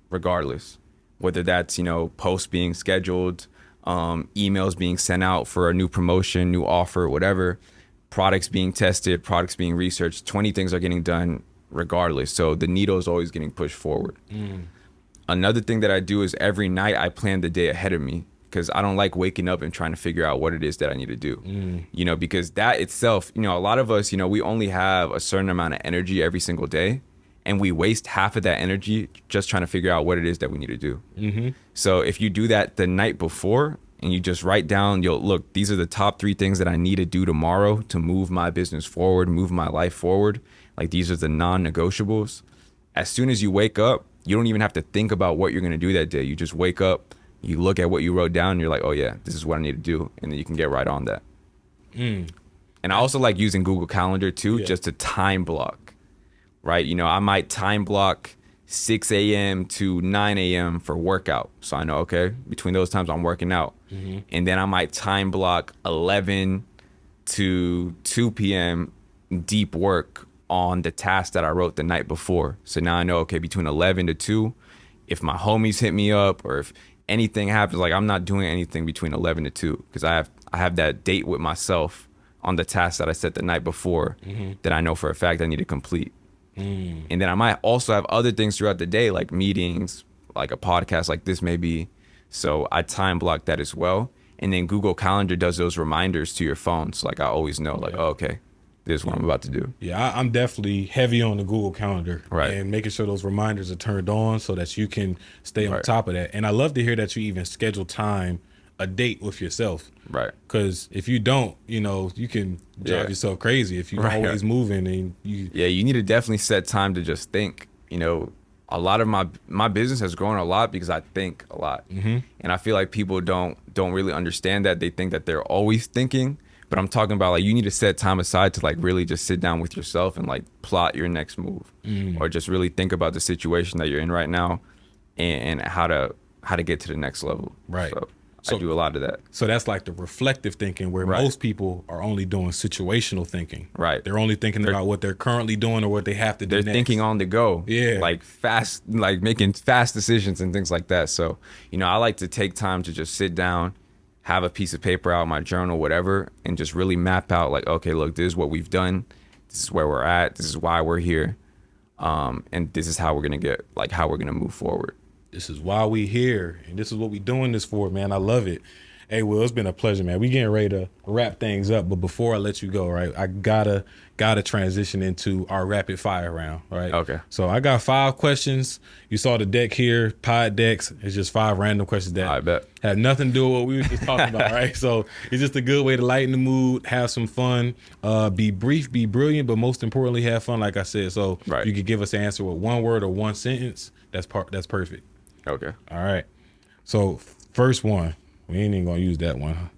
regardless. Whether that's, you know, posts being scheduled, emails being sent out for a new promotion, new offer, whatever, products being tested, products being researched, 20 things are getting done regardless. So the needle is always getting pushed forward. Another thing that I do is every night I plan the day ahead of me, because I don't like waking up and trying to figure out what it is that I need to do. You know, because that itself, you know, a lot of us, you know, we only have a certain amount of energy every single day, and we waste half of that energy just trying to figure out what it is that we need to do. So if you do that the night before and you just write down, look, these are the top 3 things that I need to do tomorrow to move my business forward, move my life forward. Like these are the non-negotiables. As soon as you wake up, you don't even have to think about what you're going to do that day. You just wake up, you look at what you wrote down, and you're like, oh yeah, this is what I need to do. And then you can get right on that. And I also like using Google Calendar too, just to time block, right? You know, I might time block 6 a.m. to 9 a.m. for workout. So I know, okay, between those times I'm working out. And then I might time block 11 to 2 p.m. deep work on the task that I wrote the night before. So now I know, okay, between 11 to 2, if my homies hit me up or if anything happens, like I'm not doing anything between 11 to 2, because I have that date with myself on the task that I set the night before that I know for a fact I need to complete. And then I might also have other things throughout the day, like meetings, like a podcast like this maybe. So I time block that as well. And then Google Calendar does those reminders to your phone. So like I always know, like, oh, okay, this is what I'm about to do. Yeah, I'm definitely heavy on the Google Calendar, right, and making sure those reminders are turned on so that you can stay on top of that. And I love to hear that you even schedule time, a date with yourself, right? Because if you don't, you know, you can drive yourself crazy if you're always moving and you. Yeah, you need to definitely set time to just think. You know, a lot of my business has grown a lot because I think a lot, and I feel like people don't really understand that. They think that they're always thinking. But I'm talking about like you need to set time aside to like really just sit down with yourself and like plot your next move, or just really think about the situation that you're in right now, and how to get to the next level. Right. So I do a lot of that. So that's like the reflective thinking, where most people are only doing situational thinking. Right. They're only thinking about what they're currently doing or what they have to do. They're thinking on the go. Yeah. Like fast, like making fast decisions and things like that. So, you know, I like to take time to just sit down, have a piece of paper out, my journal, whatever, and just really map out like, okay, look, this is what we've done. This is where we're at. This is why we're here. And this is how we're going to move forward. This is why we here. And this is what we doing this for, man. I love it. Hey, Will, it's been a pleasure, man. We getting ready to wrap things up, but before I let you go, right, I gotta transition into our rapid fire round, right? Okay. So I got 5 questions. You saw the deck here, pod decks. It's just 5 random questions that I bet. have nothing to do with what we were just talking about, right? So it's just a good way to lighten the mood, have some fun, be brief, be brilliant, but most importantly, have fun, like I said. So Right. you could give us an answer with one word or one sentence. That's perfect. Okay. All right. So first one, we ain't even gonna use that one.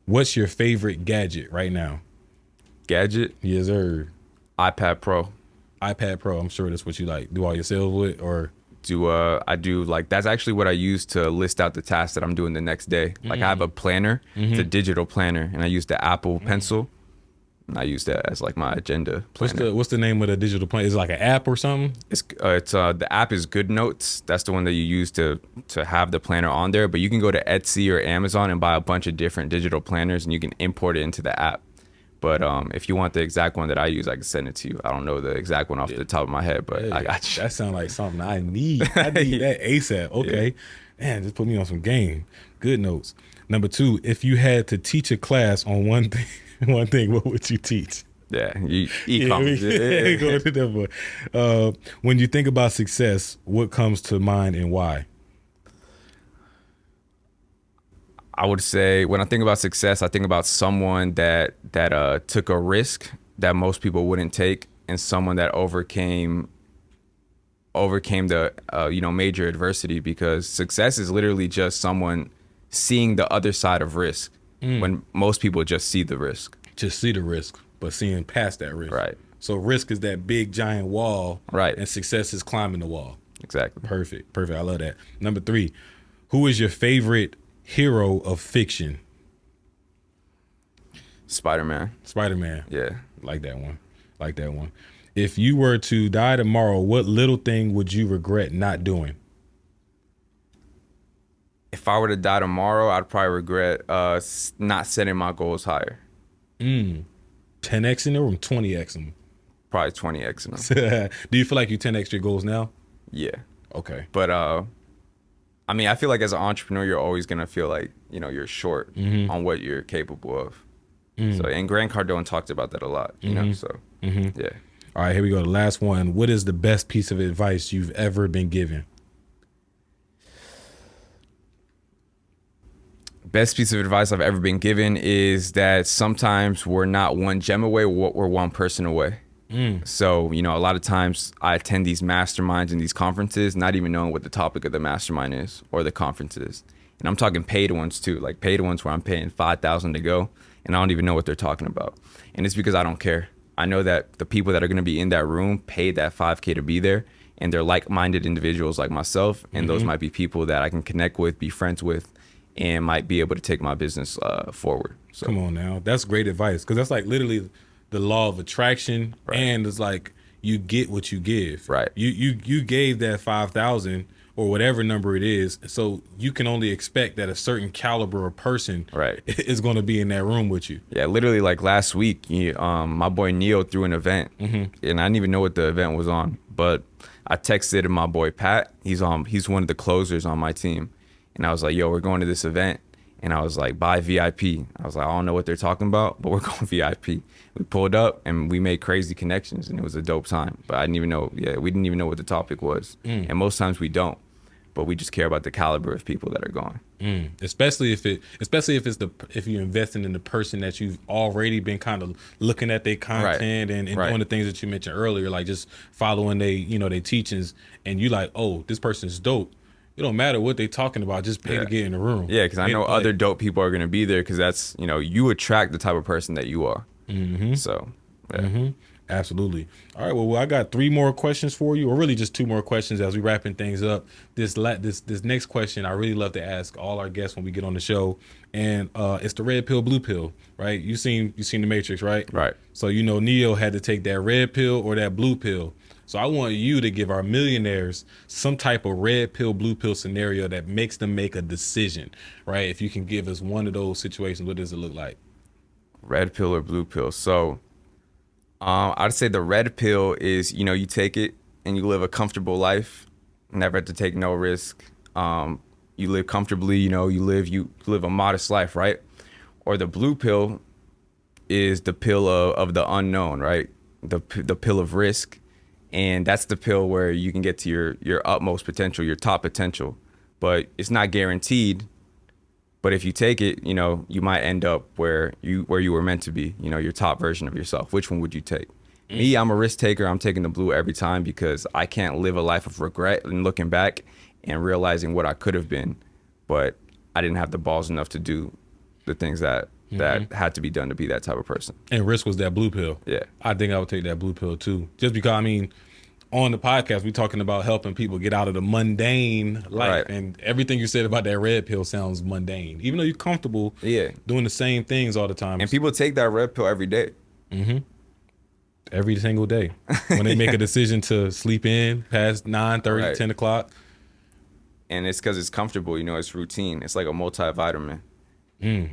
What's your favorite gadget right now? Gadget, Yes, sir. iPad Pro. iPad Pro. I'm sure that's what you like. Do all your sales with, or I do like that's actually what I use to list out the tasks that I'm doing the next day. Like I have a planner, it's a digital planner, and I use the Apple Pencil. And I use that as like my agenda planner. what's the name of the digital plan? Is it like an app or something? It's the app is Good Notes. That's the one that you use to have the planner on there. But you can go to Etsy or Amazon and buy a bunch of different digital planners, and you can import it into the app. But if you want the exact one that I use, I can send it to you. I don't know the exact one off the top of my head, but I got you. That sounds like something I need. I need that ASAP. Okay. Man, just put me on some game. Good notes. Number 2, if you had to teach a class on one thing, what would you teach? Yeah, e-commerce. Yeah, go to that one. When you think about success, what comes to mind and why? I would say when I think about success, I think about someone that took a risk that most people wouldn't take, and someone that overcame the major adversity. Because success is literally just someone seeing the other side of risk when most people just see the risk. Just see the risk, but seeing past that risk. Right. So risk is that big giant wall, Right. and success is climbing the wall. Exactly. Perfect. I love that. Number 3, who is your favorite hero of fiction? Spider-Man. Spider-Man. Yeah. Like that one. If you were to die tomorrow, what little thing would you regret not doing? If I were to die tomorrow, I'd probably regret not setting my goals higher. 10x in there or 20x them? Probably 20x in them. Do you feel like you 10x your goals now? Yeah. Okay. But I mean, I feel like as an entrepreneur, you're always gonna feel like you're short on what you're capable of. So, and Grant Cardone talked about that a lot. So yeah. All right, here we go. The last one. What is the best piece of advice you've ever been given? Best piece of advice I've ever been given is that sometimes we're not one gem away, we're one person away. So, a lot of times I attend these masterminds and these conferences, not even knowing what the topic of the mastermind is or the conference is. And I'm talking paid ones too, like paid ones where I'm paying $5,000 to go and I don't even know what they're talking about. And it's because I don't care. I know that the people that are going to be in that room paid that $5K to be there, and they're like-minded individuals like myself. And those might be people that I can connect with, be friends with, and might be able to take my business forward. So Come on now. That's great advice, because that's like literally the law of attraction. Right. And it's like you get what you give. Right. You gave that 5,000 or whatever number it is, so you can only expect that a certain caliber of person Right. is going to be in that room with you. yeah, literally like last week, my boy Neo threw an event, and I didn't even know what the event was on, but I texted my boy Pat. He's one of the closers on my team, and I was like, "Yo, we're going to this event." And I was like, buy VIP. I was like, I don't know what they're talking about, but we're going VIP. We pulled up and we made crazy connections, and it was a dope time. But I didn't even know, we didn't even know what the topic was. And most times we don't, but we just care about the caliber of people that are going. Especially if you're investing in the person that you've already been kind of looking at their content and Right. doing the things that you mentioned earlier, like just following their teachings, and you like, oh, this person's dope. It don't matter what they talking about, just pay to get in the room. Yeah, because I know other dope people are going to be there, because that's, you attract the type of person that you are. So, yeah. Absolutely. All right. Well, I got 3 more questions for you, or really just 2 more questions as we wrapping things up. This next question I really love to ask all our guests when we get on the show, and it's the red pill, blue pill, right? You seen the Matrix, right? Right. So Neo had to take that red pill or that blue pill. So I want you to give our millionaires some type of red pill, blue pill scenario that makes them make a decision, right? If you can give us one of those situations, what does it look like? Red pill or blue pill? So, I'd say the red pill is, you take it and you live a comfortable life, never have to take no risk. you live comfortably, you live a modest life, right? Or the blue pill is the pill of the unknown, right? The pill of risk. And that's the pill where you can get to your utmost potential, your top potential. But it's not guaranteed. But if you take it, you might end up where you were meant to be, your top version of yourself. Which one would you take? Me, I'm a risk taker. I'm taking the blue every time because I can't live a life of regret and looking back and realizing what I could have been, but I didn't have the balls enough to do the things that had to be done to be that type of person. And risk was that blue pill. Yeah. I think I would take that blue pill too. Just because, on the podcast, we're talking about helping people get out of the mundane life. Right. And everything you said about that red pill sounds mundane. Even though you're comfortable doing the same things all the time. And people take that red pill every day. Mm-hmm. Every single day. When they make a decision to sleep in past 9:30, Right. 10 o'clock. And it's because it's comfortable, it's routine. It's like a multivitamin. That's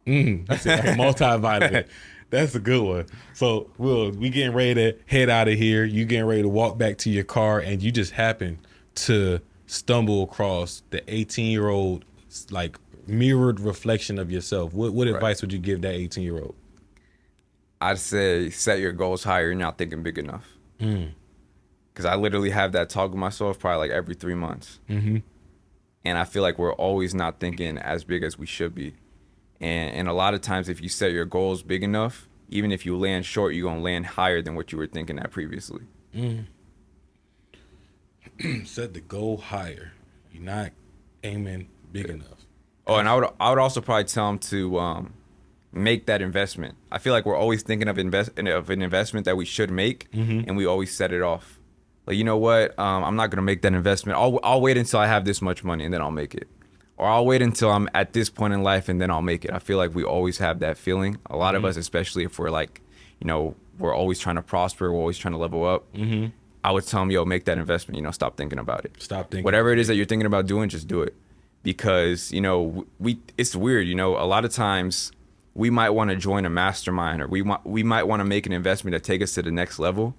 it, like a multivitamin. That's a good one. So, Will, we getting ready to head out of here. You getting ready to walk back to your car, and you just happen to stumble across the 18-year-old, like, mirrored reflection of yourself. What advice would you give that 18-year-old? I'd say set your goals higher. You're not thinking big enough. Because I literally have that talk with myself probably like every 3 months. Mm-hmm. And I feel like we're always not thinking as big as we should be. And a lot of times if you set your goals big enough, even if you land short, you're going to land higher than what you were thinking at previously. Set the goal higher. You're not aiming big enough. Oh, and I would also probably tell them to make that investment. I feel like we're always thinking of an investment that we should make, and we always set it off. Like, you know what? I'm not gonna make that investment. I'll wait until I have this much money and then I'll make it, or I'll wait until I'm at this point in life and then I'll make it. I feel like we always have that feeling. A lot of us, especially if we're like, we're always trying to prosper, we're always trying to level up. I would tell them, yo, make that investment. Stop thinking about it. Stop thinking. Whatever it is that you're thinking about doing, just do it. Because it's weird. A lot of times we might want to join a mastermind, or we might want to make an investment to take us to the next level,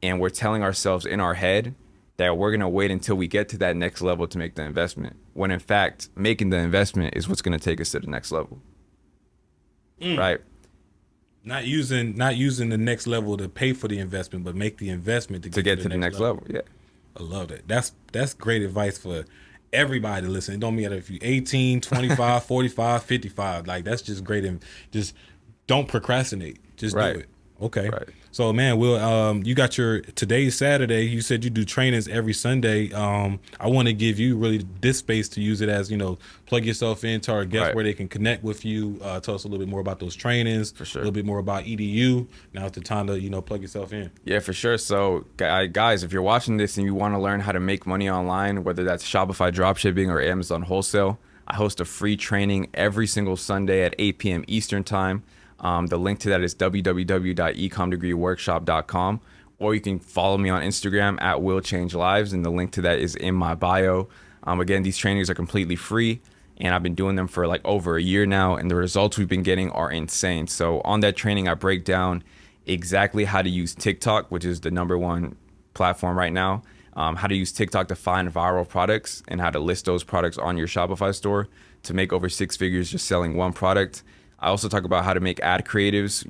and we're telling ourselves in our head that we're gonna wait until we get to that next level to make the investment, when in fact making the investment is what's gonna take us to the next level. Right? Not using the next level to pay for the investment, but make the investment to get to the next level. Yeah. I love that. That's great advice for everybody to listen. It don't matter if you're 18, 25, 45, 55. Like, that's just great. And just don't procrastinate. Just do it. Okay. Right. So, man, Will, you got today's Saturday. You said you do trainings every Sunday. I want to give you really this space to use it as, plug yourself into our guests where they can connect with you. Tell us a little bit more about those trainings. For sure. A little bit more about EDU. Now is the time to, plug yourself in. Yeah, for sure. So, guys, if you're watching this and you want to learn how to make money online, whether that's Shopify dropshipping or Amazon wholesale, I host a free training every single Sunday at 8 p.m. Eastern time. The link to that is www.ecomdegreeworkshop.com, or you can follow me on Instagram at Will Change Lives, and the link to that is in my bio. Again, these trainings are completely free, and I've been doing them for like over a year now, and the results we've been getting are insane. So on that training, I break down exactly how to use TikTok, which is the #1 platform right now, how to use TikTok to find viral products and how to list those products on your Shopify store to make over 6 figures just selling one product. I also talk about how to make ad creatives,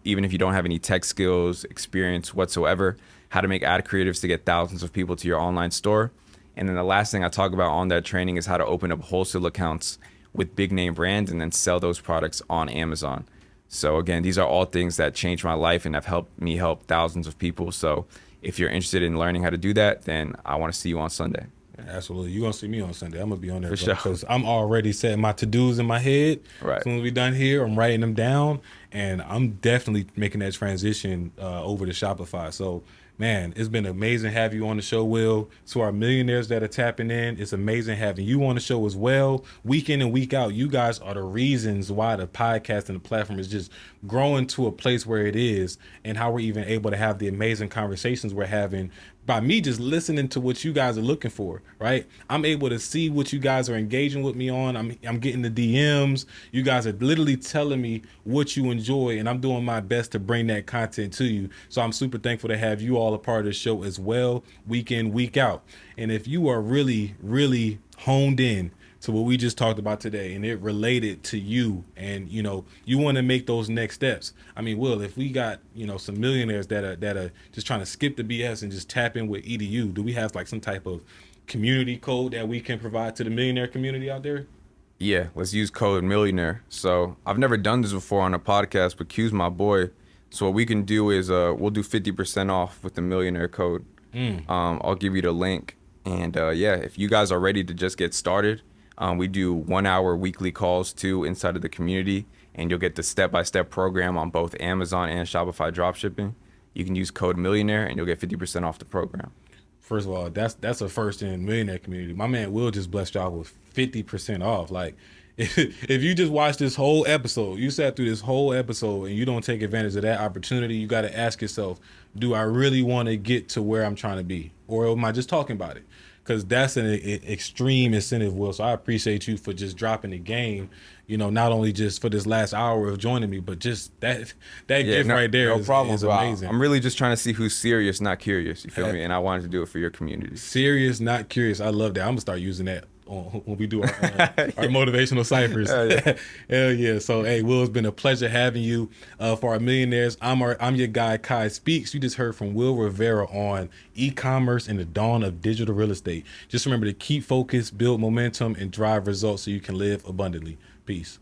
even if you don't have any tech skills, experience whatsoever, how to make ad creatives to get thousands of people to your online store. And then the last thing I talk about on that training is how to open up wholesale accounts with big name brands and then sell those products on Amazon. So again, these are all things that changed my life and have helped me help thousands of people. So if you're interested in learning how to do that, then I want to see you on Sunday. Absolutely. You're going to see me on Sunday. I'm going to be on there. For sure. Because I'm already setting my to-dos in my head. Right. As soon as we're done here, I'm writing them down. And I'm definitely making that transition over to Shopify. So, man, it's been amazing having you on the show, Will. To our millionaires that are tapping in, it's amazing having you on the show as well. Week in and week out, you guys are the reasons why the podcast and the platform is just growing to a place where it is, and how we're even able to have the amazing conversations we're having by me just listening to what you guys are looking for, right? I'm able to see what you guys are engaging with me on. I'm getting the DMs. You guys are literally telling me what you enjoy, and I'm doing my best to bring that content to you. So I'm super thankful to have you all a part of the show as well, week in, week out. And if you are really, really honed in to what we just talked about today, and it related to you, and you want to make those next steps. I mean, Will, if we got some millionaires that are just trying to skip the BS and just tap in with EDU, do we have like some type of community code that we can provide to the millionaire community out there? Yeah, let's use code millionaire. So I've never done this before on a podcast, but Q's my boy. So what we can do is we'll do 50% off with the millionaire code. I'll give you the link. And yeah, if you guys are ready to just get started, we do 1 hour weekly calls too inside of the community, and you'll get the step-by-step program on both Amazon and Shopify dropshipping. You can use code millionaire and you'll get 50% off the program. First of all, that's a first in millionaire community. My man Will just blessed y'all with 50% off. Like, if you just watch this whole episode, you sat through this whole episode and you don't take advantage of that opportunity, you got to ask yourself, do I really want to get to where I'm trying to be? Or am I just talking about it? Because that's an extreme incentive, Will. So I appreciate you for just dropping the game, not only just for this last hour of joining me, but just that gift right there is amazing. I'm really just trying to see who's serious, not curious. You feel me? And I wanted to do it for your community. Serious, not curious. I love that. I'm going to start using that when we do our motivational ciphers. Hell yeah. So, hey, Will, it's been a pleasure having you. For our millionaires, I'm your guy, Kai Speaks. You just heard from Will Rivera on e-commerce and the dawn of digital real estate. Just remember to keep focused, build momentum, and drive results so you can live abundantly. Peace.